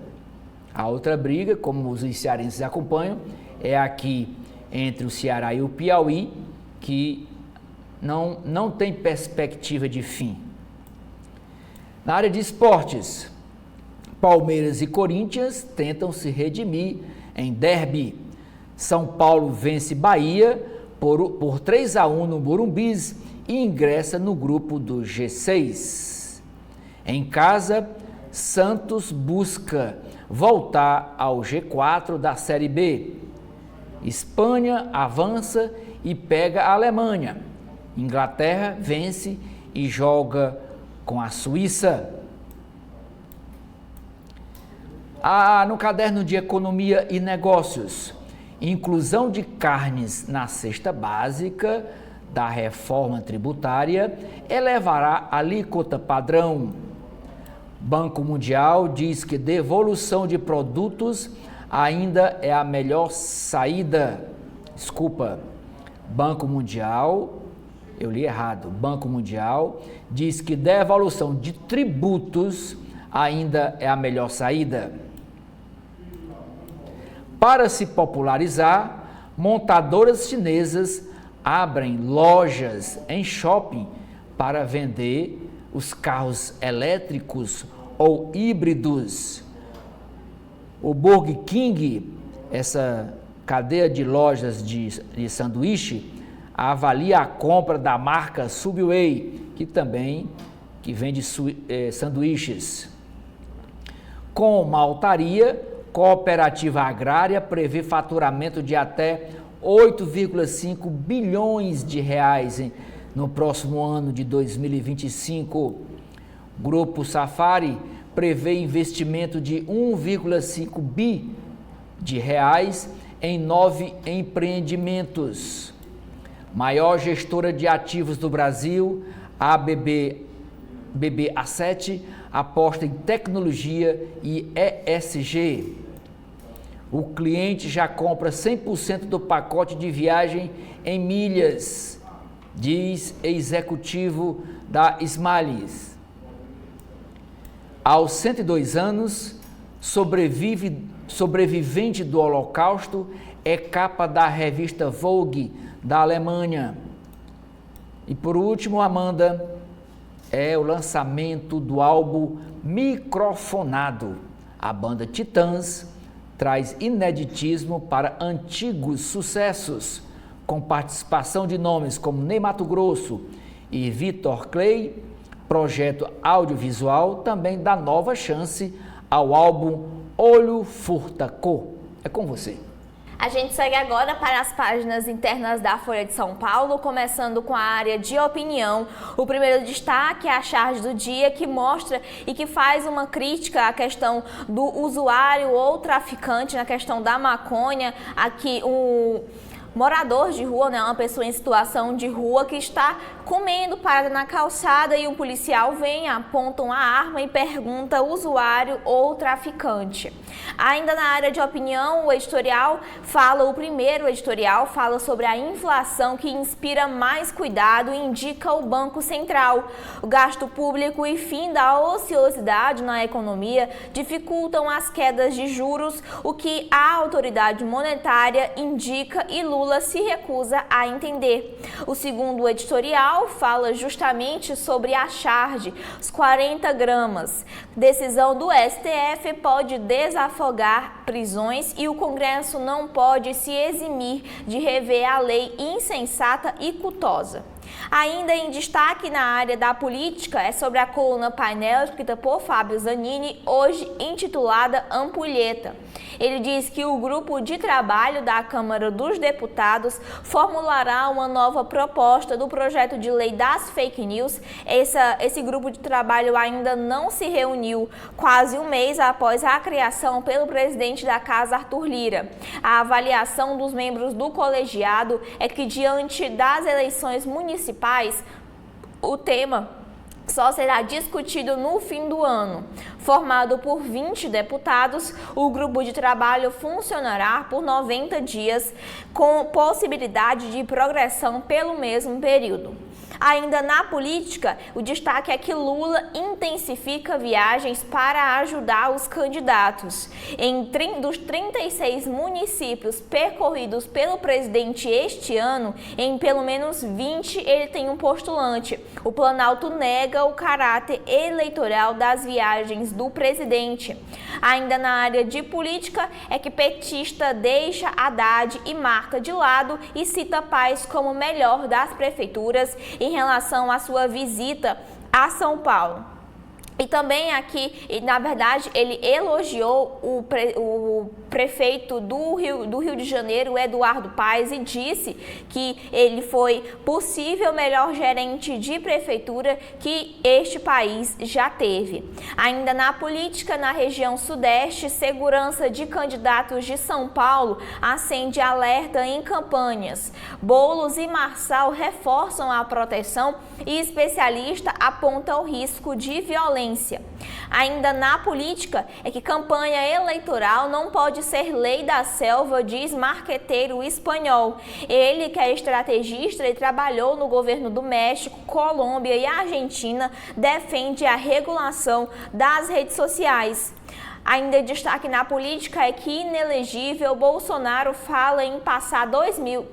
A outra briga, como os cearenses acompanham, é aqui entre o Ceará e o Piauí, que não tem perspectiva de fim. Na área de esportes, Palmeiras e Corinthians tentam se redimir em derby. São Paulo vence Bahia por 3-1 no Morumbis e ingressa no grupo do G6. Em casa, Santos busca voltar ao G4 da Série B. Espanha avança e pega a Alemanha. Inglaterra vence e joga com a Suíça. No caderno de Economia e Negócios, inclusão de carnes na cesta básica da reforma tributária elevará a alíquota padrão. Banco Mundial diz que devolução de produtos ainda é a melhor saída. Banco Mundial, eu li errado. Banco Mundial diz que devolução de tributos ainda é a melhor saída. Para se popularizar, montadoras chinesas abrem lojas em shopping para vender os carros elétricos ou híbridos. O Burger King, essa cadeia de lojas de sanduíche, avalia a compra da marca Subway, que vende sanduíches. Com maltaria, Cooperativa Agrária prevê faturamento de até 8,5 bilhões de reais no próximo ano de 2025. Grupo Safari prevê investimento de 1,5 bi de reais em 9 empreendimentos. Maior gestora de ativos do Brasil, a BB-A7, aposta em tecnologia e ESG. O cliente já compra 100% do pacote de viagem em milhas, diz executivo da Smiles. Aos 102 anos, sobrevivente do Holocausto, é capa da revista Vogue da Alemanha. E por último, Amanda, é o lançamento do álbum Microfonado. A banda Titãs traz ineditismo para antigos sucessos, com participação de nomes como Ney Matogrosso e Vitor Clay. Projeto audiovisual também dá nova chance ao álbum Olho Furta Cor. É com você. A gente segue agora para as páginas internas da Folha de São Paulo, começando com a área de opinião. O primeiro destaque é a charge do dia, que mostra e que faz uma crítica à questão do usuário ou traficante na questão da maconha. Aqui morador de rua, né, uma pessoa em situação de rua que está comendo parada na calçada e um policial vem, aponta uma arma e pergunta usuário ou traficante. Ainda na área de opinião, o primeiro editorial fala sobre a inflação que inspira mais cuidado e indica o Banco Central. O gasto público e fim da ociosidade na economia dificultam as quedas de juros, o que a autoridade monetária indica e Lula se recusa a entender. O segundo editorial fala justamente sobre a charge, os 40 gramas. Decisão do STF pode desafogar prisões e o Congresso não pode se eximir de rever a lei insensata e culposa. Ainda em destaque na área da política é sobre a coluna Painel, escrita por Fábio Zanini, hoje intitulada Ampulheta. Ele diz que o grupo de trabalho da Câmara dos Deputados formulará uma nova proposta do projeto de lei das fake news. Esse grupo de trabalho ainda não se reuniu quase um mês após a criação pelo presidente da Casa, Arthur Lira. A avaliação dos membros do colegiado é que, diante das eleições municipais, o tema só será discutido no fim do ano. Formado por 20 deputados, o grupo de trabalho funcionará por 90 dias, com possibilidade de progressão pelo mesmo período. Ainda na política, o destaque é que Lula intensifica viagens para ajudar os candidatos. Dos 36 municípios percorridos pelo presidente este ano, em pelo menos 20 ele tem um postulante. O Planalto nega o caráter eleitoral das viagens do presidente. Ainda na área de política, é que petista deixa Haddad e Marta de lado e cita Paes como melhor das prefeituras em relação à sua visita a São Paulo. E também aqui, na verdade, ele elogiou o prefeito do Rio de Janeiro, Eduardo Paes, e disse que ele foi possível melhor gerente de prefeitura que este país já teve. Ainda na política, na região sudeste, segurança de candidatos de São Paulo acende alerta em campanhas. Boulos e Marçal reforçam a proteção e especialista aponta o risco de violência. Ainda na política, é que campanha eleitoral não pode ser lei da selva, diz marqueteiro espanhol. Ele, que é estrategista e trabalhou no governo do México, Colômbia e Argentina, defende a regulação das redes sociais. Ainda destaque na política é que inelegível Bolsonaro fala em passar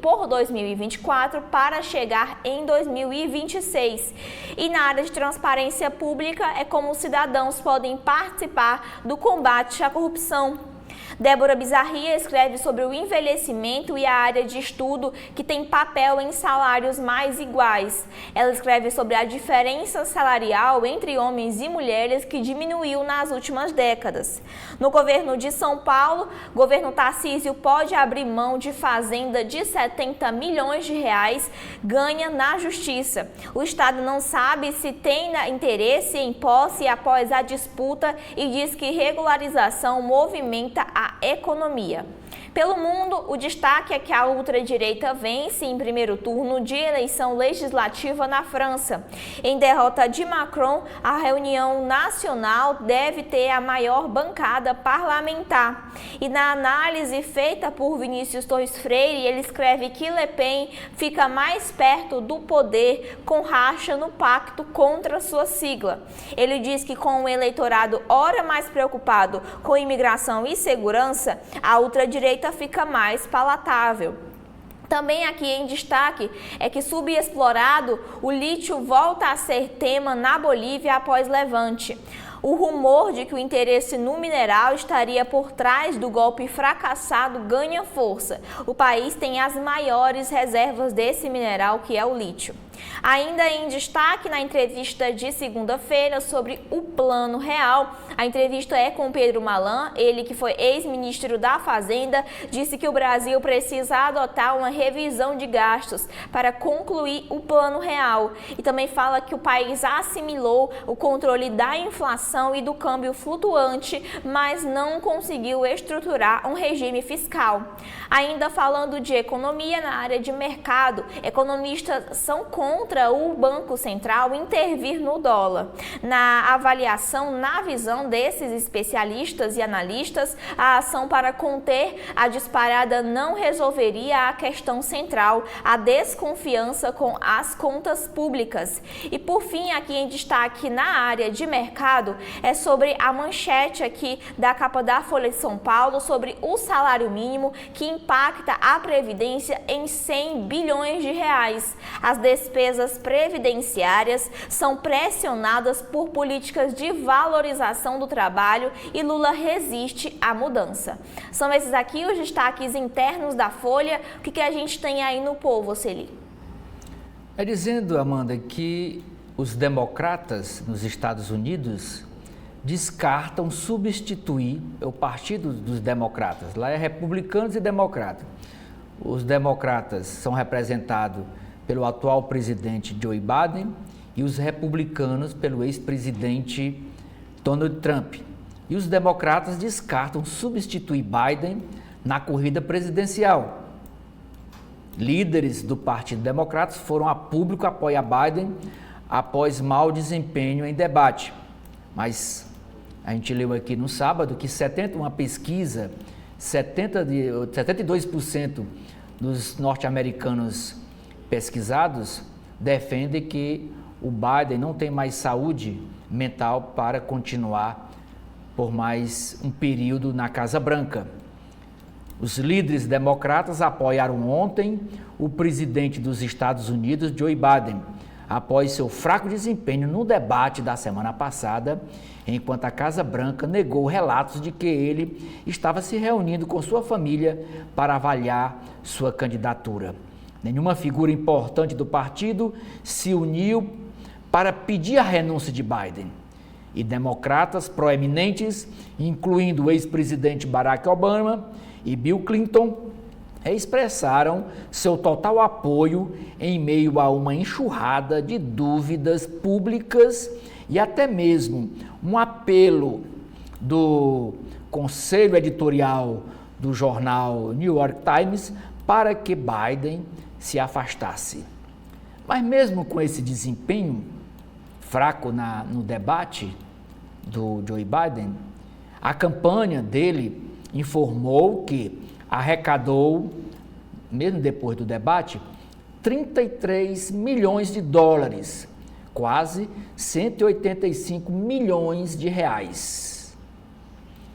por 2024 para chegar em 2026. E na área de transparência pública é como os cidadãos podem participar do combate à corrupção. Débora Bizarria escreve sobre o envelhecimento e a área de estudo que tem papel em salários mais iguais. Ela escreve sobre a diferença salarial entre homens e mulheres que diminuiu nas últimas décadas. No governo de São Paulo, o governo Tarcísio pode abrir mão de fazenda de 70 milhões de reais, ganha na justiça. O Estado não sabe se tem interesse em posse após a disputa e diz que regularização movimenta a economia. Pelo mundo, o destaque é que a ultradireita vence em primeiro turno de eleição legislativa na França. Em derrota de Macron, a reunião nacional deve ter a maior bancada parlamentar. E na análise feita por Vinícius Torres Freire, ele escreve que Le Pen fica mais perto do poder com racha no pacto contra sua sigla. Ele diz que com o eleitorado ora mais preocupado com imigração e segurança, a ultradireita fica mais palatável. Também aqui em destaque é que subexplorado, o lítio volta a ser tema na Bolívia após levante. O rumor de que o interesse no mineral estaria por trás do golpe fracassado ganha força. O país tem as maiores reservas desse mineral, que é o lítio. Ainda em destaque na entrevista de segunda-feira sobre o Plano Real, a entrevista é com Pedro Malan, ele que foi ex-ministro da Fazenda, disse que o Brasil precisa adotar uma revisão de gastos para concluir o Plano Real e também fala que o país assimilou o controle da inflação inflação e do câmbio flutuante, mas não conseguiu estruturar um regime fiscal. Ainda falando de economia na área de mercado, economistas são contra o Banco Central intervir no dólar. Na avaliação, na visão desses especialistas e analistas, a ação para conter a disparada não resolveria a questão central, a desconfiança com as contas públicas. E por fim, aqui em destaque na área de mercado, é sobre a manchete aqui da capa da Folha de São Paulo sobre o salário mínimo que impacta a Previdência em 100 bilhões de reais. As despesas previdenciárias são pressionadas por políticas de valorização do trabalho e Lula resiste à mudança. São esses aqui os destaques internos da Folha. O que a gente tem aí no Povo, Celi? É dizendo, Amanda, que os democratas nos Estados Unidos descartam substituir o Partido dos Democratas. Lá é republicanos e democratas. Os democratas são representados pelo atual presidente Joe Biden e os republicanos pelo ex-presidente Donald Trump. E os democratas descartam substituir Biden na corrida presidencial. Líderes do Partido Democrata foram a público apoiar Biden após mau desempenho em debate. Mas a gente leu aqui no sábado que uma pesquisa, 72% dos norte-americanos pesquisados defendem que o Biden não tem mais saúde mental para continuar por mais um período na Casa Branca. Os líderes democratas apoiaram ontem o presidente dos Estados Unidos, Joe Biden, após seu fraco desempenho no debate da semana passada, enquanto a Casa Branca negou relatos de que ele estava se reunindo com sua família para avaliar sua candidatura. Nenhuma figura importante do partido se uniu para pedir a renúncia de Biden. E democratas proeminentes, incluindo o ex-presidente Barack Obama e Bill Clinton, expressaram seu total apoio em meio a uma enxurrada de dúvidas públicas e até mesmo um apelo do conselho editorial do jornal New York Times para que Biden se afastasse. Mas mesmo com esse desempenho fraco no debate do Joe Biden, a campanha dele informou que arrecadou, mesmo depois do debate, 33 milhões de dólares, quase 185 milhões de reais,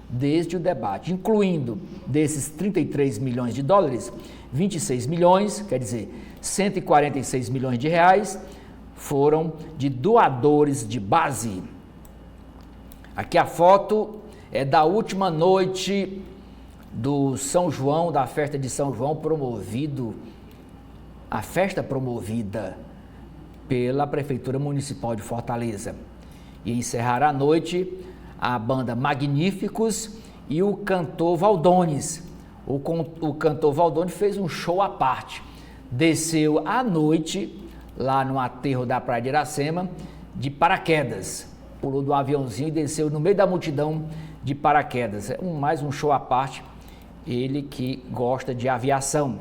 desde o debate, incluindo desses 33 milhões de dólares, 26 milhões, quer dizer, 146 milhões de reais, foram de doadores de base. Aqui a foto é da última noite do São João, da festa de São João a festa promovida pela Prefeitura Municipal de Fortaleza. E encerrará a noite a banda Magníficos e o cantor Valdones. O cantor Valdones fez um show à parte, desceu à noite lá no aterro da Praia de Iracema de paraquedas, pulou do aviãozinho e desceu no meio da multidão de paraquedas. É mais um show à parte, ele que gosta de aviação.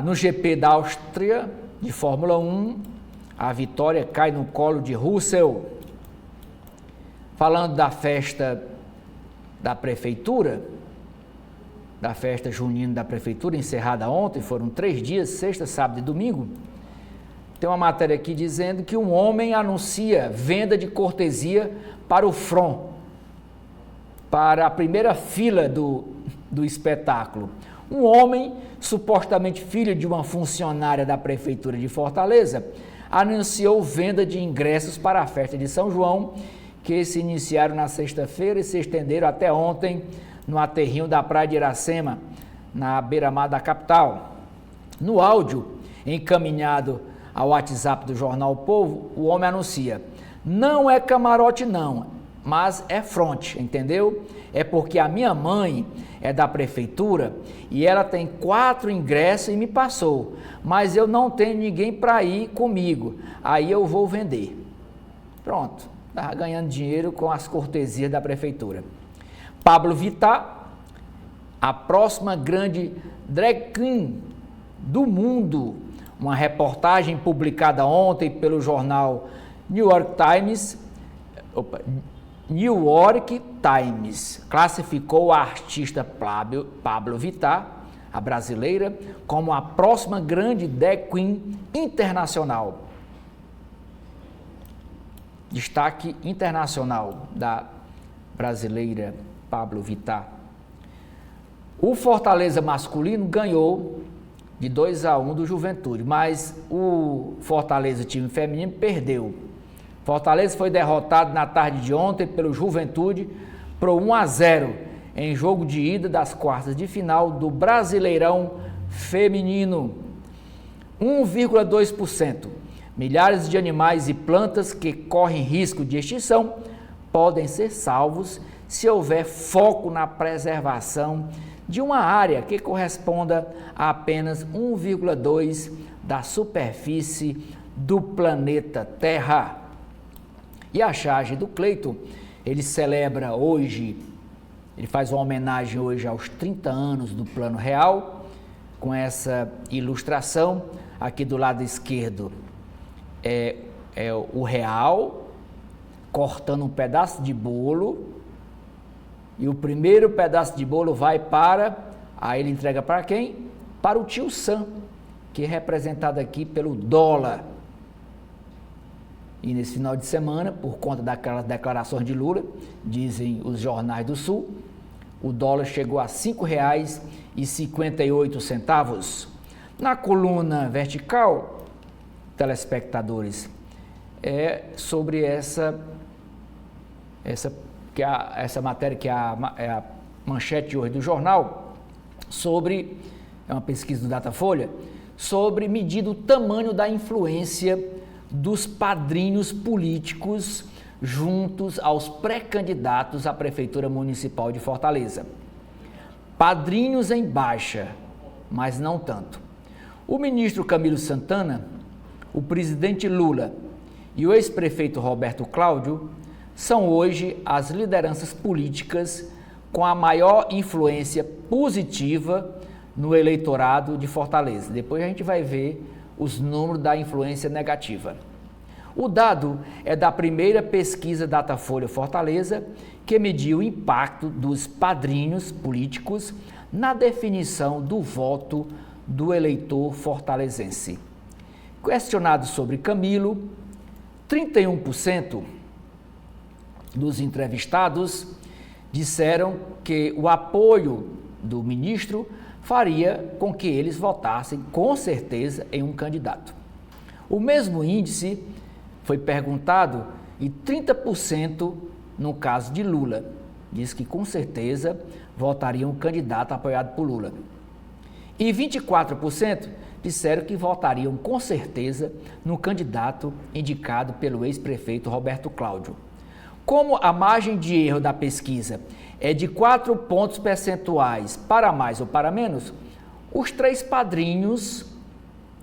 No GP da Áustria, de Fórmula 1, a vitória cai no colo de Russell. Falando da festa da Prefeitura, da festa junina da Prefeitura, encerrada ontem, foram 3 dias, sexta, sábado e domingo. Tem uma matéria aqui dizendo que um homem anuncia venda de cortesia para o front, para a primeira fila do espetáculo. Um homem, supostamente filho de uma funcionária da Prefeitura de Fortaleza, anunciou venda de ingressos para a festa de São João, que se iniciaram na sexta-feira e se estenderam até ontem no aterrinho da Praia de Iracema, na beira-mar da capital. No áudio encaminhado ao WhatsApp do jornal O Povo, o homem anuncia: não é camarote não, mas é front, entendeu? É porque a minha mãe é da prefeitura e ela tem 4 ingressos e me passou, mas eu não tenho ninguém para ir comigo, aí eu vou vender. Pronto, estava ganhando dinheiro com as cortesias da prefeitura. Pablo Vittar, a próxima grande drag queen do mundo. Uma reportagem publicada ontem pelo jornal New York Times classificou a artista Pablo Vittar, a brasileira, como a próxima grande drag queen internacional. Destaque internacional da brasileira Pablo Vittar. O Fortaleza masculino ganhou de 2-1 do Juventude, mas o Fortaleza, time feminino, perdeu. Fortaleza foi derrotado na tarde de ontem pelo Juventude por 1-0 em jogo de ida das quartas de final do Brasileirão Feminino. 1,2%. Milhares de animais e plantas que correm risco de extinção podem ser salvos se houver foco na preservação de uma área que corresponda a apenas 1,2% da superfície do planeta Terra. E a charge do Cleiton, ele celebra hoje, ele faz uma homenagem hoje aos 30 anos do Plano Real, com essa ilustração. Aqui do lado esquerdo é o real cortando um pedaço de bolo, e o primeiro pedaço de bolo vai aí ele entrega para quem? Para o tio Sam, que é representado aqui pelo dólar. E nesse final de semana, por conta daquelas declarações de Lula, dizem os jornais do Sul, o dólar chegou a R$ 5,58. Na coluna vertical, telespectadores, é sobre essa matéria que é a manchete de hoje do jornal, é uma pesquisa do Datafolha, sobre medir o tamanho da influência dos padrinhos políticos juntos aos pré-candidatos à Prefeitura Municipal de Fortaleza. Padrinhos em baixa, mas não tanto. O ministro Camilo Santana, o presidente Lula e o ex-prefeito Roberto Cláudio são hoje as lideranças políticas com a maior influência positiva no eleitorado de Fortaleza. Depois a gente vai ver os números da influência negativa. O dado é da primeira pesquisa Datafolha Fortaleza, que mediu o impacto dos padrinhos políticos na definição do voto do eleitor fortalezense. Questionado sobre Camilo, 31% dos entrevistados disseram que o apoio do ministro faria com que eles votassem com certeza em um candidato. O mesmo índice foi perguntado e 30% no caso de Lula. Diz que com certeza votariam um candidato apoiado por Lula. E 24% disseram que votariam com certeza no candidato indicado pelo ex-prefeito Roberto Cláudio. Como a margem de erro da pesquisa é de 4 pontos percentuais para mais ou para menos, os três padrinhos,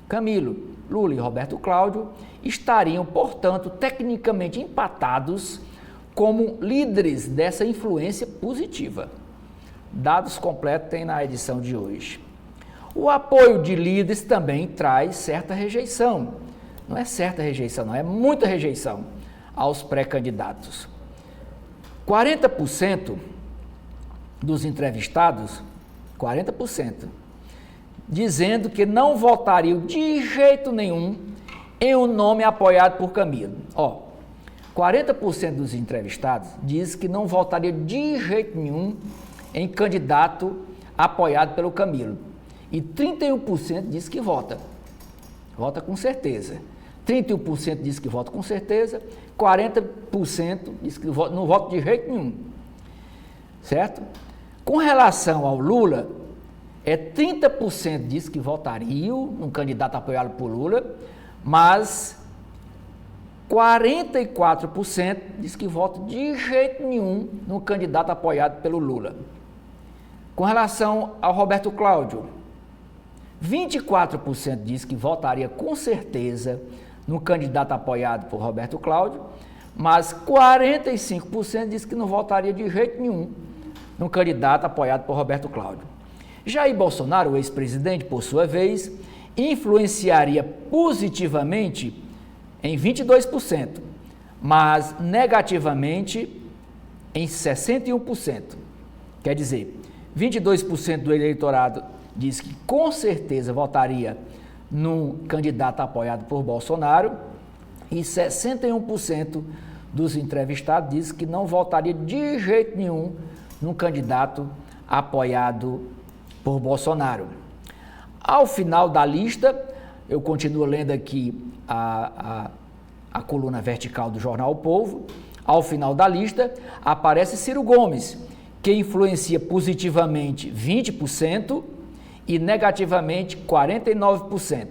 Camilo, Lula e Roberto Cláudio, estariam, portanto, tecnicamente empatados como líderes dessa influência positiva. Dados completos tem na edição de hoje. O apoio de líderes também traz certa rejeição. Não é certa rejeição, não, é muita rejeição aos pré-candidatos. 40% dos entrevistados, 40%, dizendo que não votariam de jeito nenhum em um nome apoiado por Camilo. 40% dos entrevistados diz que não votaria de jeito nenhum em candidato apoiado pelo Camilo. E 31% diz que vota com certeza. 31% diz que vota com certeza, 40% diz que não vota de jeito nenhum. Certo? Com relação ao Lula, 30% diz que votariam num candidato apoiado por Lula, mas 44% diz que vota de jeito nenhum no candidato apoiado pelo Lula. Com relação ao Roberto Cláudio, 24% diz que votaria com certeza no candidato apoiado por Roberto Cláudio, mas 45% diz que não votaria de jeito nenhum no candidato apoiado por Roberto Cláudio. Jair Bolsonaro, o ex-presidente, por sua vez, influenciaria positivamente em 22%, mas negativamente em 61%. Quer dizer, 22% do eleitorado diz que com certeza votaria no candidato apoiado por Bolsonaro e 61% dos entrevistados diz que não votaria de jeito nenhum no candidato apoiado por Bolsonaro. Ao final da lista, eu continuo lendo aqui a coluna vertical do jornal O Povo. Ao final da lista, aparece Ciro Gomes, que influencia positivamente 20% e negativamente 49%.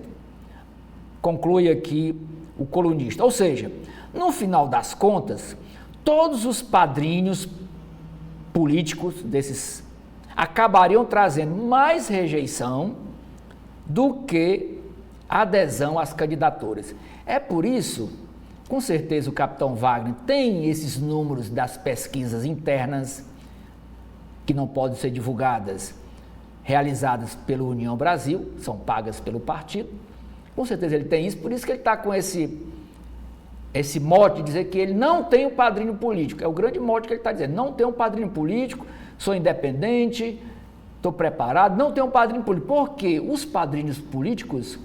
Conclui aqui o colunista. Ou seja, no final das contas, todos os padrinhos políticos desses acabariam trazendo mais rejeição do que adesão às candidaturas. É por isso, com certeza o capitão Wagner tem esses números das pesquisas internas que não podem ser divulgadas, realizadas pela União Brasil, são pagas pelo partido. Com certeza ele tem isso, por isso que ele está com esse mote de dizer que ele não tem um padrinho político. É o grande mote que ele está dizendo, não tem um padrinho político, sou independente, estou preparado, não tenho um padrinho político. Porque os padrinhos políticos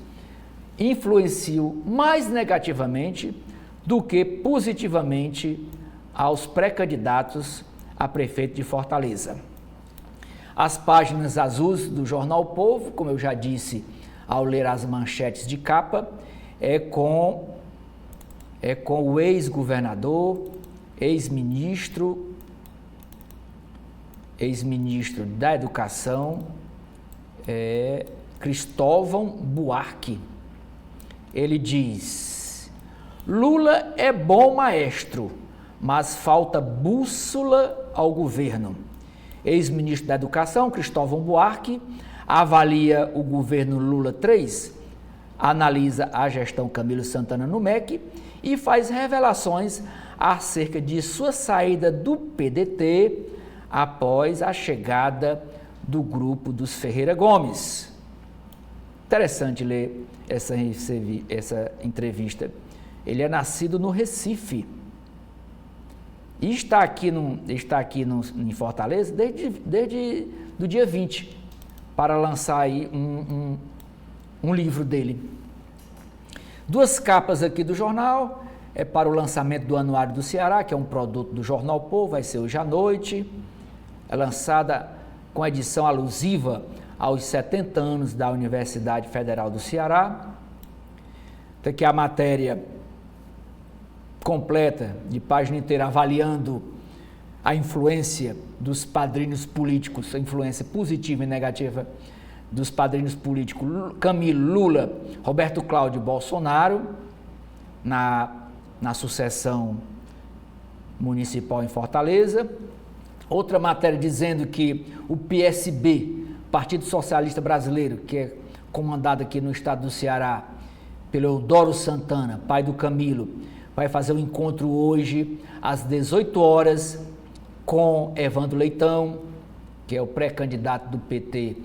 influenciam mais negativamente do que positivamente aos pré-candidatos a prefeito de Fortaleza. As páginas azuis do jornal O Povo, como eu já disse ao ler as manchetes de capa, é com o ex-governador, ex-ministro da Educação, Cristóvão Buarque. Ele diz: Lula é bom maestro, mas falta bússola ao governo. Ex-ministro da Educação, Cristóvão Buarque, avalia o governo Lula III, analisa a gestão Camilo Santana no MEC e faz revelações acerca de sua saída do PDT após a chegada do grupo dos Ferreira Gomes. Interessante ler essa entrevista. Ele é nascido no Recife e está aqui em Fortaleza desde o dia 20, para lançar aí um livro dele. Duas capas aqui do jornal, é para o lançamento do Anuário do Ceará, que é um produto do Jornal O Povo, vai ser hoje à noite. É lançada com edição alusiva aos 70 anos da Universidade Federal do Ceará. Tem aqui a matéria completa, de página inteira, avaliando a influência dos padrinhos políticos, a influência positiva e negativa dos padrinhos políticos Camilo, Lula, Roberto Cláudio e Bolsonaro na sucessão municipal em Fortaleza. Outra matéria dizendo que o PSB, Partido Socialista Brasileiro, que é comandado aqui no estado do Ceará pelo Eudoro Santana, pai do Camilo, vai fazer um encontro hoje às 18 horas com Evandro Leitão, que é o pré-candidato do PT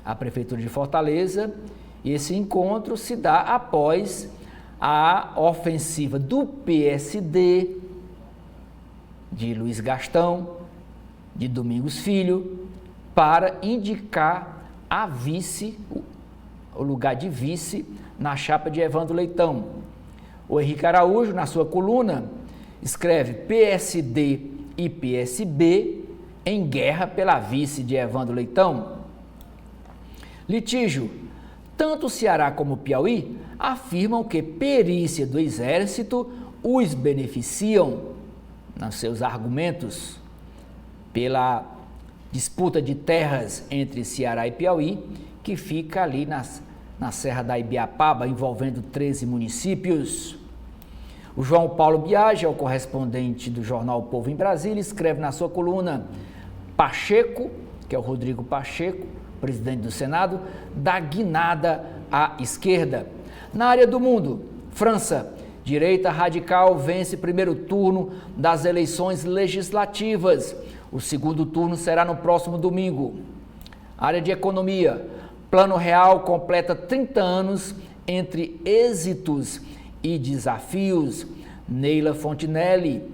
à Prefeitura de Fortaleza, e esse encontro se dá após a ofensiva do PSD, de Luiz Gastão, de Domingos Filho, para indicar a vice, o lugar de vice na chapa de Evandro Leitão. O Henrique Araújo, na sua coluna, escreve: PSD e PSB em guerra pela vice de Evandro Leitão. Litígio: tanto o Ceará como o Piauí afirmam que perícia do Exército os beneficiam, nos seus argumentos, pela disputa de terras entre Ceará e Piauí, que fica ali na Serra da Ibiapaba, envolvendo 13 municípios. O João Paulo Biagi, é o correspondente do jornal O Povo em Brasília, escreve na sua coluna: Pacheco, que é o Rodrigo Pacheco, presidente do Senado, dá guinada à esquerda. Na área do mundo, França Direita radical vence primeiro turno das eleições legislativas. O segundo turno será no próximo domingo. Área de economia. Plano Real completa 30 anos entre êxitos e desafios. Neila Fontinelli.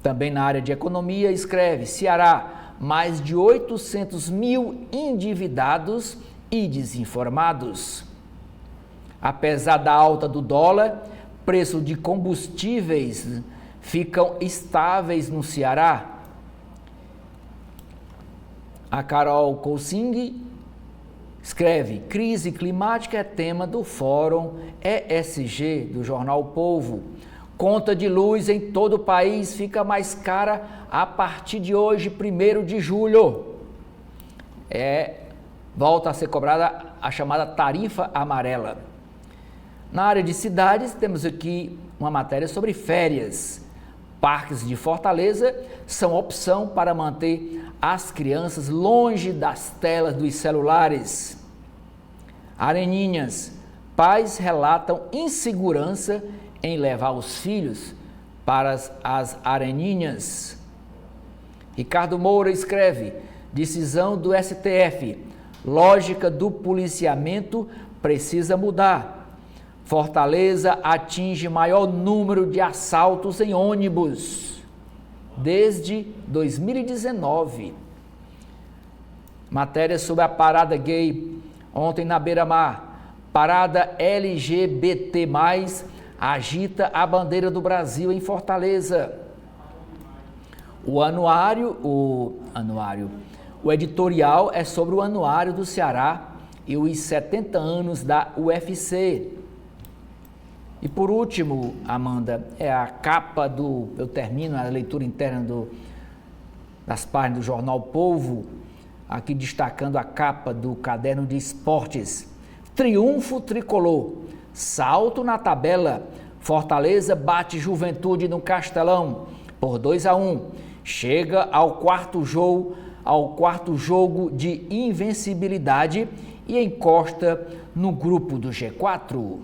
Também na área de economia escreve: Ceará, mais de 800 mil endividados e desinformados. Apesar da alta do dólar, preço de combustíveis ficam estáveis no Ceará. A Carol Cousingue escreve: crise climática é tema do Fórum ESG do jornal O Povo. Conta de luz em todo o país fica mais cara a partir de hoje, 1º de julho. Volta a ser cobrada a chamada tarifa amarela. Na área de cidades, temos aqui uma matéria sobre férias. Parques de Fortaleza são opção para manter as crianças longe das telas dos celulares. Areninhas. Pais relatam insegurança em levar os filhos para as areninhas. Ricardo Moura escreve: decisão do STF. Lógica do policiamento precisa mudar. Fortaleza atinge maior número de assaltos em ônibus desde 2019. Matéria sobre a parada gay. Ontem na Beira-Mar, parada LGBT+, agita a bandeira do Brasil em Fortaleza. O editorial é sobre o anuário do Ceará e os 70 anos da UFC. E por último, Amanda, é a capa eu termino a leitura interna das páginas do jornal Povo, aqui destacando a capa do caderno de esportes. Triunfo tricolor, salto na tabela, Fortaleza bate Juventude no Castelão por 2-1, chega ao quarto jogo de invencibilidade e encosta no grupo do G4.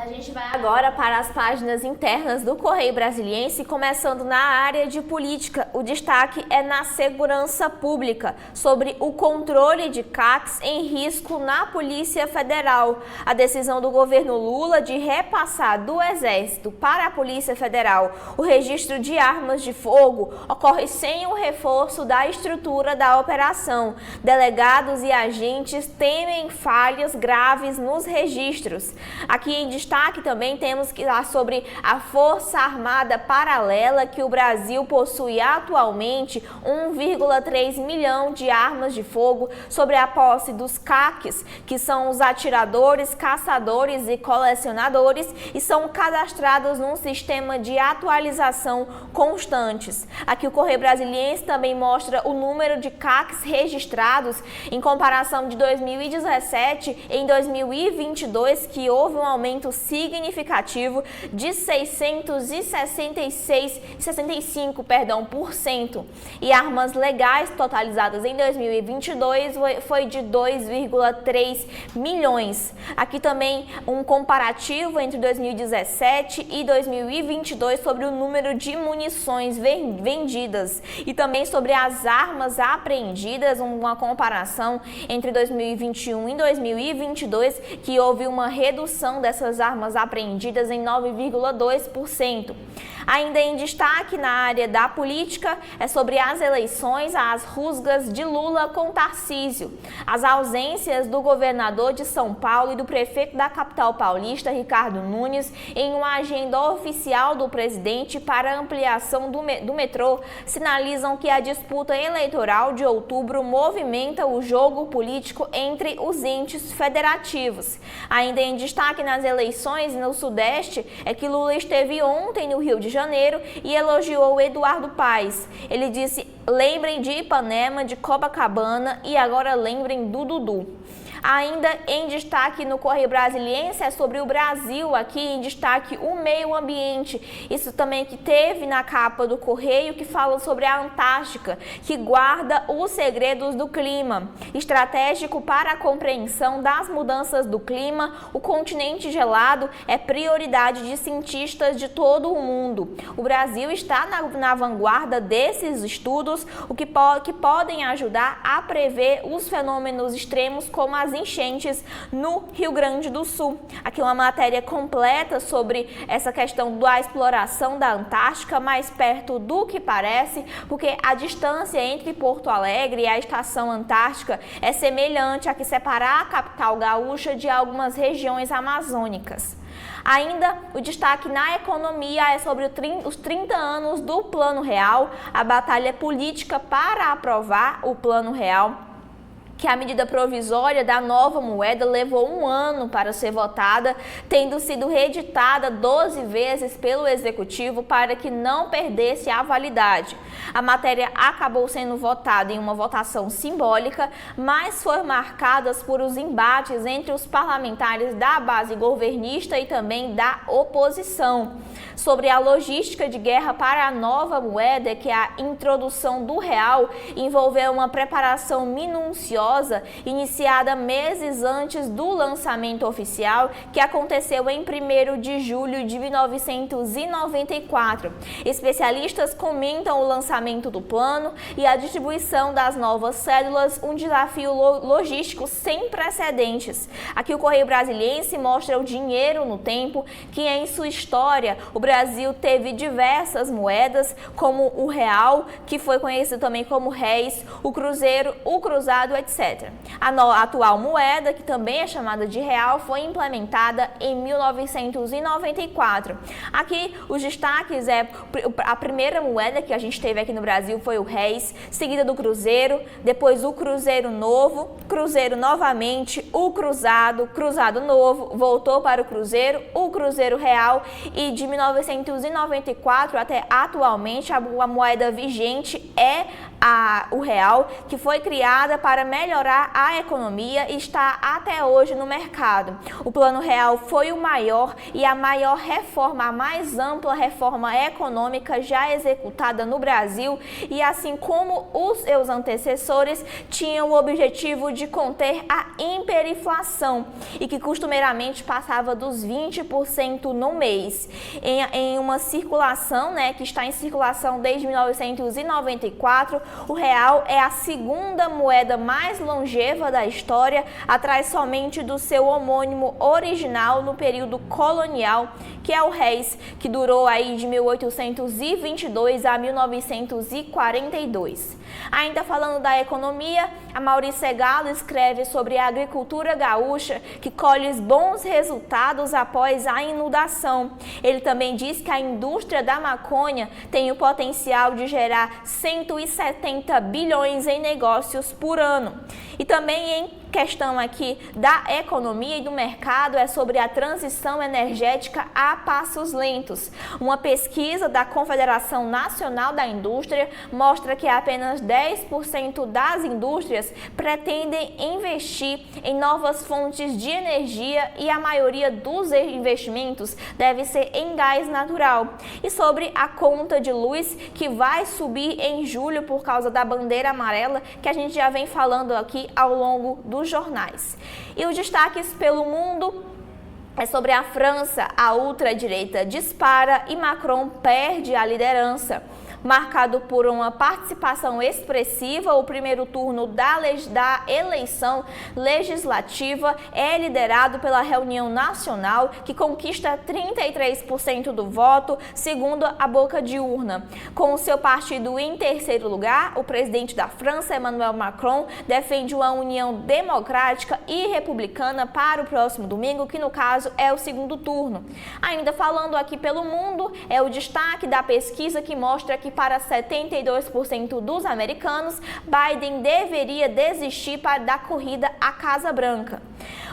A gente vai agora para as páginas internas do Correio Brasiliense, começando na área de política. O destaque é na segurança pública, sobre o controle de CACs em risco na Polícia Federal. A decisão do governo Lula de repassar do Exército para a Polícia Federal o registro de armas de fogo ocorre sem o reforço da estrutura da operação. Delegados e agentes temem falhas graves nos registros. Aqui em destaque também temos que falar sobre a Força Armada Paralela, que o Brasil possui atualmente 1,3 milhão de armas de fogo, sobre a posse dos CACs, que são os atiradores, caçadores e colecionadores, e são cadastrados num sistema de atualização constantes. Aqui o Correio Brasiliense também mostra o número de CACs registrados em comparação de 2017 em 2022, que houve um aumento significativo de 665%. E armas legais totalizadas em 2022 foi de 2,3 milhões. Aqui também um comparativo entre 2017 e 2022 sobre o número de munições vendidas e também sobre as armas apreendidas, uma comparação entre 2021 e 2022, que houve uma redução dessas armas apreendidas em 9,2%. Ainda em destaque na área da política é sobre as eleições, as rusgas de Lula com Tarcísio. As ausências do governador de São Paulo e do prefeito da capital paulista, Ricardo Nunes, em uma agenda oficial do presidente para ampliação do metrô, sinalizam que a disputa eleitoral de outubro movimenta o jogo político entre os entes federativos. Ainda em destaque nas eleições no Sudeste é que Lula esteve ontem no Rio de Janeiro e elogiou Eduardo Paes. Ele disse: lembrem de Ipanema, de Copacabana e agora lembrem do Dudu. Ainda em destaque no Correio Brasiliense é sobre o Brasil, aqui em destaque o meio ambiente. Isso também que teve na capa do Correio, que fala sobre a Antártica, que guarda os segredos do clima. Estratégico para a compreensão das mudanças do clima, o continente gelado é prioridade de cientistas de todo o mundo. O Brasil está na vanguarda desses estudos, o que podem ajudar a prever os fenômenos extremos como as enchentes no Rio Grande do Sul. Aqui uma matéria completa sobre essa questão da exploração da Antártica, mais perto do que parece, porque a distância entre Porto Alegre e a estação Antártica é semelhante a que separar a capital gaúcha de algumas regiões amazônicas. Ainda o destaque na economia é sobre os 30 anos do Plano Real, a batalha política para aprovar o Plano Real, que a medida provisória da nova moeda levou 1 ano para ser votada, tendo sido reeditada 12 vezes pelo Executivo para que não perdesse a validade. A matéria acabou sendo votada em uma votação simbólica, mas foi marcada por os embates entre os parlamentares da base governista e também da oposição. Sobre a logística de guerra para a nova moeda, que a introdução do real envolveu uma preparação minuciosa iniciada meses antes do lançamento oficial, que aconteceu em 1º de julho de 1994. Especialistas comentam o lançamento do plano e a distribuição das novas cédulas, um desafio logístico sem precedentes. Aqui o Correio Brasiliense mostra o dinheiro no tempo, que em sua história o Brasil teve diversas moedas, como o real, que foi conhecido também como réis, o cruzeiro, o cruzado, etc. A atual moeda, que também é chamada de real, foi implementada em 1994. Aqui os destaques a primeira moeda que a gente teve aqui no Brasil foi o réis, seguida do cruzeiro, depois o cruzeiro novo, cruzeiro novamente, o cruzado, cruzado novo, voltou para o cruzeiro real e de 1994 até atualmente a moeda vigente é o real, que foi criada para melhorar a economia e está até hoje no mercado. O Plano Real foi o maior e a maior reforma, a mais ampla reforma econômica já executada no Brasil, e assim como os seus antecessores, tinha o objetivo de conter a hiperinflação e que costumeiramente passava dos 20% no mês. Em uma circulação, que está em circulação desde 1994, o real é a segunda moeda mais longeva da história, atrás somente do seu homônimo original no período colonial, que é o réis, que durou aí de 1822 a 1942. Ainda falando da economia, a Maurícia Galo escreve sobre a agricultura gaúcha, que colhe bons resultados após a inundação. Ele também diz que a indústria da maconha tem o potencial de gerar 170 bilhões em negócios por ano. E também em questão aqui da economia e do mercado é sobre a transição energética a passos lentos. Uma pesquisa da Confederação Nacional da Indústria mostra que apenas 10% das indústrias pretendem investir em novas fontes de energia e a maioria dos investimentos deve ser em gás natural. E sobre a conta de luz, que vai subir em julho por causa da bandeira amarela, que a gente já vem falando aqui ao longo dos jornais. E os destaques pelo mundo é sobre a França. A ultradireita dispara e Macron perde a liderança. Marcado por uma participação expressiva, o primeiro turno da eleição legislativa é liderado pela Reunião Nacional, que conquista 33% do voto, segundo a boca de urna. Com o seu partido em terceiro lugar, o presidente da França, Emmanuel Macron, defende uma união democrática e republicana para o próximo domingo, que no caso é o segundo turno. Ainda falando aqui pelo mundo, é o destaque da pesquisa que mostra que para 72% dos americanos, Biden deveria desistir da corrida à Casa Branca.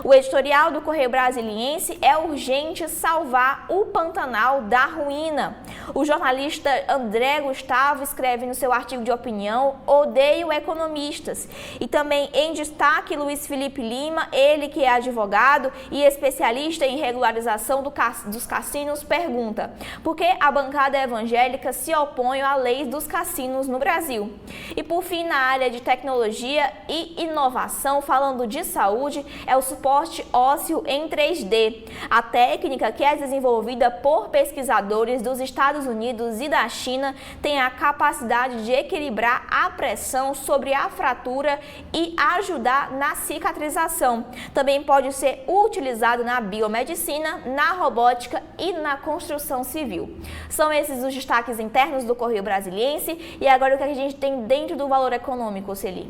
O editorial do Correio Brasiliense é urgente salvar o Pantanal da ruína. O jornalista André Gustavo escreve no seu artigo de opinião: odeio economistas. E também em destaque, Luiz Felipe Lima, ele que é advogado e especialista em regularização dos cassinos, pergunta: por que a bancada evangélica se opõe à lei dos cassinos no Brasil? E por fim, na área de tecnologia e inovação, falando de saúde, é o suporte ósseo em 3D. A técnica, que é desenvolvida por pesquisadores dos Estados Unidos e da China, tem a capacidade de equilibrar a pressão sobre a fratura e ajudar na cicatrização. Também pode ser utilizado na biomedicina, na robótica e na construção civil. São esses os destaques internos do Correio Brasiliense. E agora o que a gente tem dentro do Valor Econômico, Celi?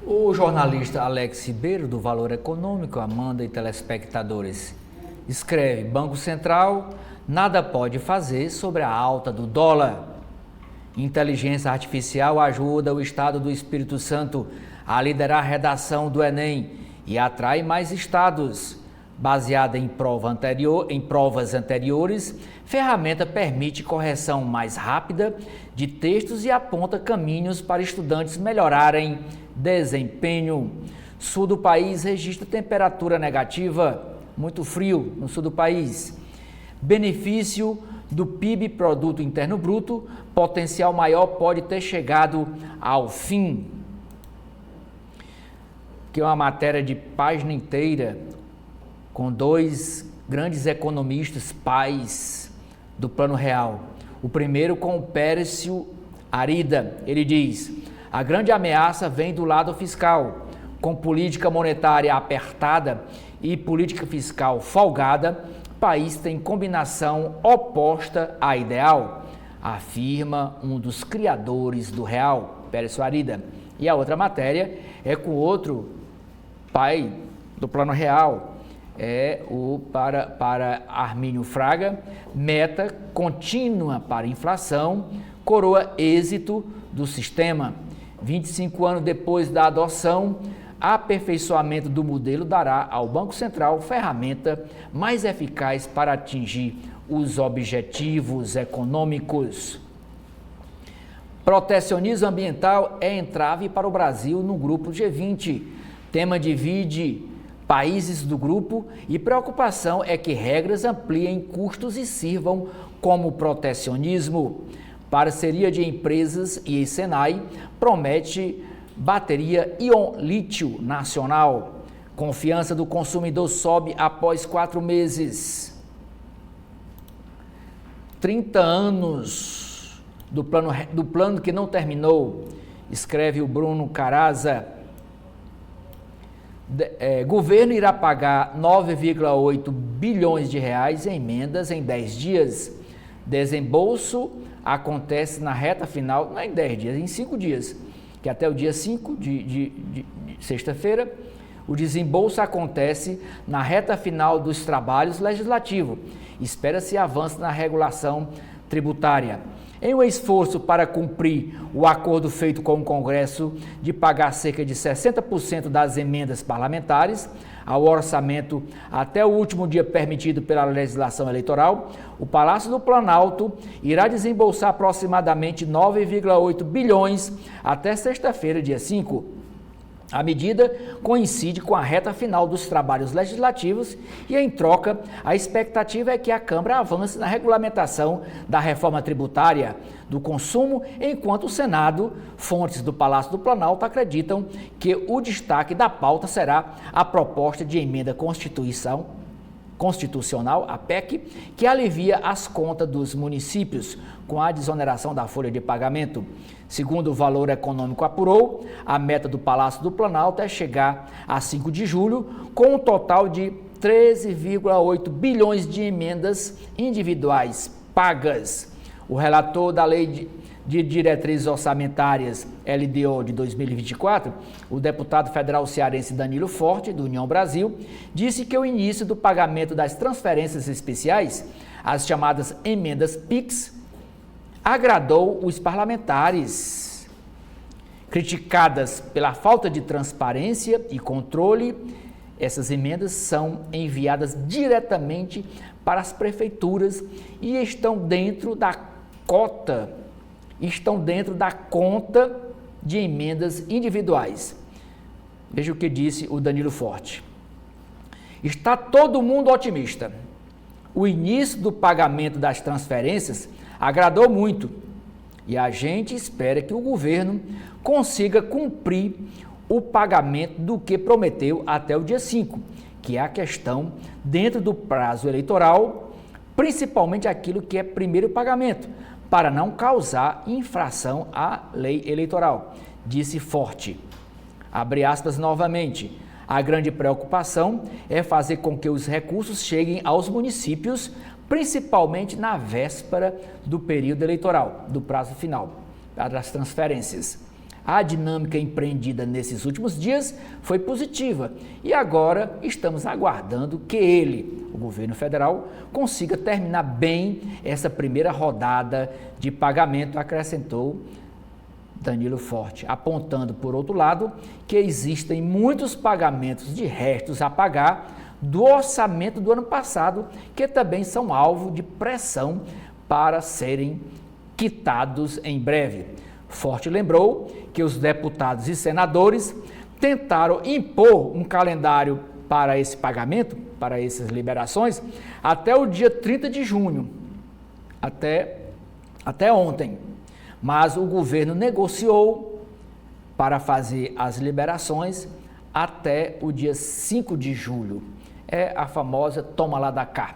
O jornalista Alex Ribeiro, do Valor Econômico, Amanda e telespectadores, escreve: Banco Central nada pode fazer sobre a alta do dólar. Inteligência artificial ajuda o Estado do Espírito Santo a liderar a redação do Enem e atrai mais estados. Baseada em provas anteriores, ferramenta permite correção mais rápida de textos e aponta caminhos para estudantes melhorarem desempenho. Sul do país registra temperatura negativa, muito frio no sul do país. Benefício do PIB, Produto Interno Bruto, potencial maior pode ter chegado ao fim. Que é uma matéria de página inteira com dois grandes economistas, pais do Plano Real. O primeiro com o Pércio Arida. Ele diz: a grande ameaça vem do lado fiscal. Com política monetária apertada e política fiscal folgada, o país tem combinação oposta à ideal, afirma um dos criadores do Real, Pércio Arida. E a outra matéria é com outro pai do Plano Real, para Armínio Fraga: meta contínua para inflação, coroa êxito do sistema. 25 anos depois da adoção, aperfeiçoamento do modelo dará ao Banco Central ferramenta mais eficaz para atingir os objetivos econômicos. Protecionismo ambiental é entrave para o Brasil no grupo G20. Tema divide países do grupo e preocupação é que regras ampliem custos e sirvam como protecionismo. Parceria de empresas e Senai promete bateria íon-lítio nacional. Confiança do consumidor sobe após 4 meses. 30 anos do plano que não terminou, escreve o Bruno Caraza. Governo irá pagar 9,8 bilhões de reais em emendas em 10 dias. Desembolso acontece na reta final, não é em 10 dias, em 5 dias, que até o dia 5 de sexta-feira, o desembolso acontece na reta final dos trabalhos legislativos. Espera-se avanço na regulação tributária. Em um esforço para cumprir o acordo feito com o Congresso de pagar cerca de 60% das emendas parlamentares ao orçamento até o último dia permitido pela legislação eleitoral, o Palácio do Planalto irá desembolsar aproximadamente 9,8 bilhões até sexta-feira, dia 5. A medida coincide com a reta final dos trabalhos legislativos e, em troca, a expectativa é que a Câmara avance na regulamentação da reforma tributária do consumo, enquanto o Senado, fontes do Palácio do Planalto, acreditam que o destaque da pauta será a proposta de emenda constitucional, a PEC, que alivia as contas dos municípios com a desoneração da folha de pagamento. Segundo o Valor Econômico apurou, a meta do Palácio do Planalto é chegar a 5 de julho com um total de 13,8 bilhões de emendas individuais pagas. O relator da Lei de Diretrizes Orçamentárias, LDO, de 2024, o deputado federal cearense Danilo Forte, do União Brasil, disse que o início do pagamento das transferências especiais, as chamadas emendas PIX, agradou os parlamentares. Criticadas pela falta de transparência e controle, essas emendas são enviadas diretamente para as prefeituras e estão dentro da cota estão dentro da conta de emendas individuais. Veja o que disse o Danilo Forte. Está todo mundo otimista. O início do pagamento das transferências agradou muito e a gente espera que o governo consiga cumprir o pagamento do que prometeu até o dia 5, que é a questão dentro do prazo eleitoral, principalmente aquilo que é primeiro pagamento, para não causar infração à lei eleitoral, disse Forte. Abre aspas novamente. A grande preocupação é fazer com que os recursos cheguem aos municípios, principalmente na véspera do período eleitoral, do prazo final das transferências. A dinâmica empreendida nesses últimos dias foi positiva e agora estamos aguardando que ele, o governo federal, consiga terminar bem essa primeira rodada de pagamento, acrescentou Danilo Forte, apontando, por outro lado, que existem muitos pagamentos de restos a pagar do orçamento do ano passado, que também são alvo de pressão para serem quitados em breve. Forte lembrou que os deputados e senadores tentaram impor um calendário para esse pagamento, para essas liberações, até o dia 30 de junho, até ontem. Mas o governo negociou para fazer as liberações até o dia 5 de julho. É a famosa toma lá da cá.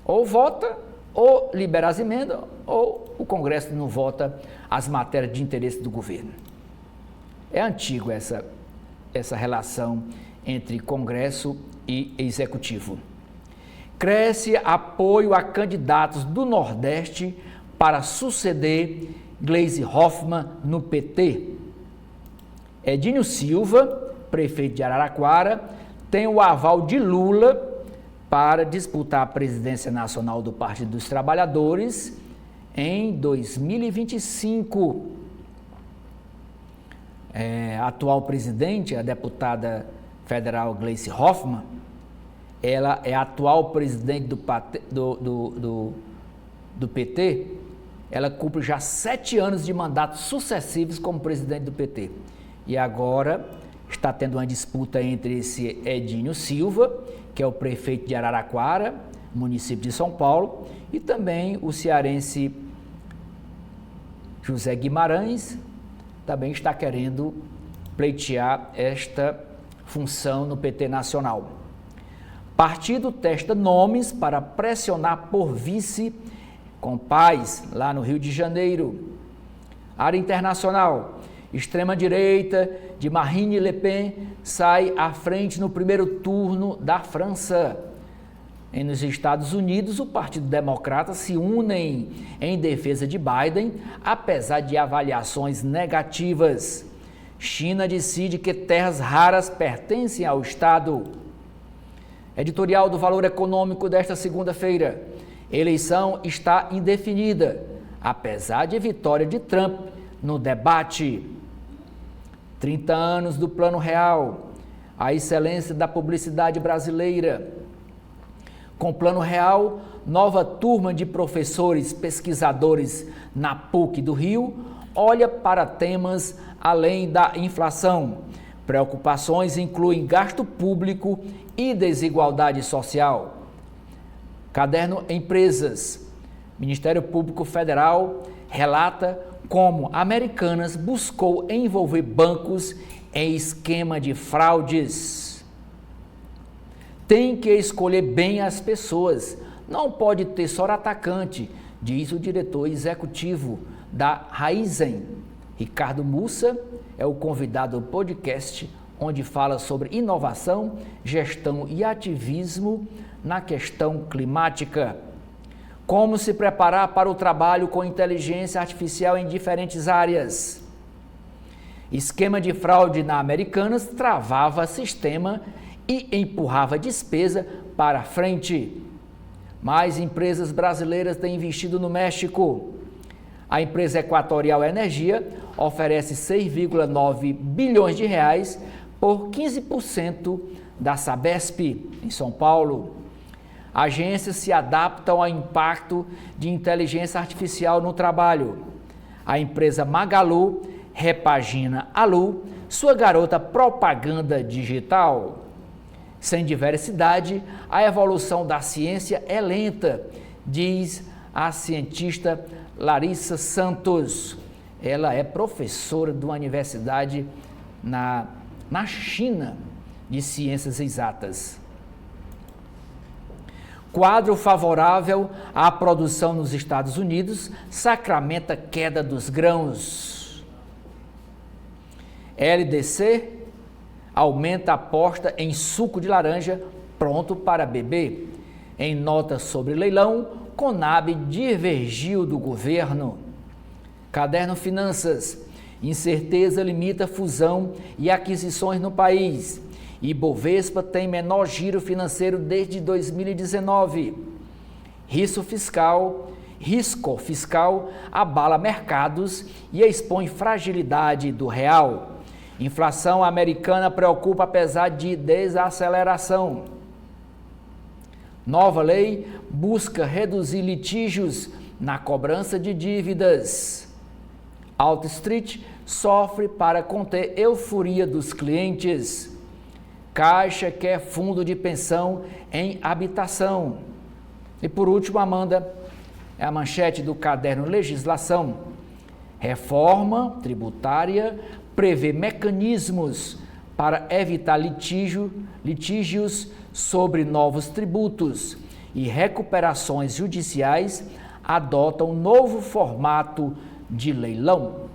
Ou vota, ou libera as emendas, ou o Congresso não vota as matérias de interesse do governo. É antigo essa relação entre Congresso e Executivo. Cresce apoio a candidatos do Nordeste para suceder Gleisi Hoffmann no PT. Edinho Silva, prefeito de Araraquara, tem o aval de Lula para disputar a presidência nacional do Partido dos Trabalhadores em 2025. A atual presidente, a deputada federal Gleisi Hoffmann, ela é a atual presidente do PT. Ela cumpre já 7 anos de mandatos sucessivos como presidente do PT. E agora está tendo uma disputa entre esse Edinho Silva, que é o prefeito de Araraquara, município de São Paulo, e também o cearense José Guimarães, também está querendo pleitear esta função no PT nacional. Partido testa nomes para pressionar por vice com Paz, lá no Rio de Janeiro. Área internacional. Extrema-direita de Marine Le Pen sai à frente no primeiro turno da França. E nos Estados Unidos, o Partido Democrata se une em defesa de Biden, apesar de avaliações negativas. China decide que terras raras pertencem ao Estado. Editorial do Valor Econômico desta segunda-feira. Eleição está indefinida, apesar de vitória de Trump no debate. 30 anos do Plano Real, a excelência da publicidade brasileira. Com o Plano Real, nova turma de professores pesquisadores na PUC do Rio olha para temas além da inflação. Preocupações incluem gasto público e desigualdade social. Caderno Empresas. Ministério Público Federal relata como Americanas buscou envolver bancos em esquema de fraudes. Tem que escolher bem as pessoas, não pode ter só atacante, diz o diretor executivo da Raizen. Ricardo Mussa é o convidado do podcast, onde fala sobre inovação, gestão e ativismo na questão climática. Como se preparar para o trabalho com inteligência artificial em diferentes áreas. Esquema de fraude na Americanas travava sistema e empurrava despesa para frente. Mais empresas brasileiras têm investido no México. A empresa Equatorial Energia oferece 6,9 bilhões de reais por 15% da Sabesp, em São Paulo. Agências se adaptam ao impacto de inteligência artificial no trabalho. A empresa Magalu repagina a Lu, sua garota propaganda digital. Sem diversidade, a evolução da ciência é lenta, diz a cientista Larissa Santos. Ela é professora de uma universidade na China de ciências exatas. Quadro favorável à produção nos Estados Unidos sacramenta queda dos grãos. LDC aumenta a aposta em suco de laranja pronto para beber. Em nota sobre leilão, Conab divergiu do governo. Caderno Finanças. Incerteza limita fusão e aquisições no país. Ibovespa tem menor giro financeiro desde 2019. Risco fiscal abala mercados e expõe fragilidade do real. Inflação americana preocupa apesar de desaceleração. Nova lei busca reduzir litígios na cobrança de dívidas. Wall Street sofre para conter euforia dos clientes. Caixa quer fundo de pensão em habitação. E por último, Amanda, é a manchete do caderno Legislação. Reforma tributária prevê mecanismos para evitar litígios sobre novos tributos e recuperações judiciais adotam novo formato de leilão.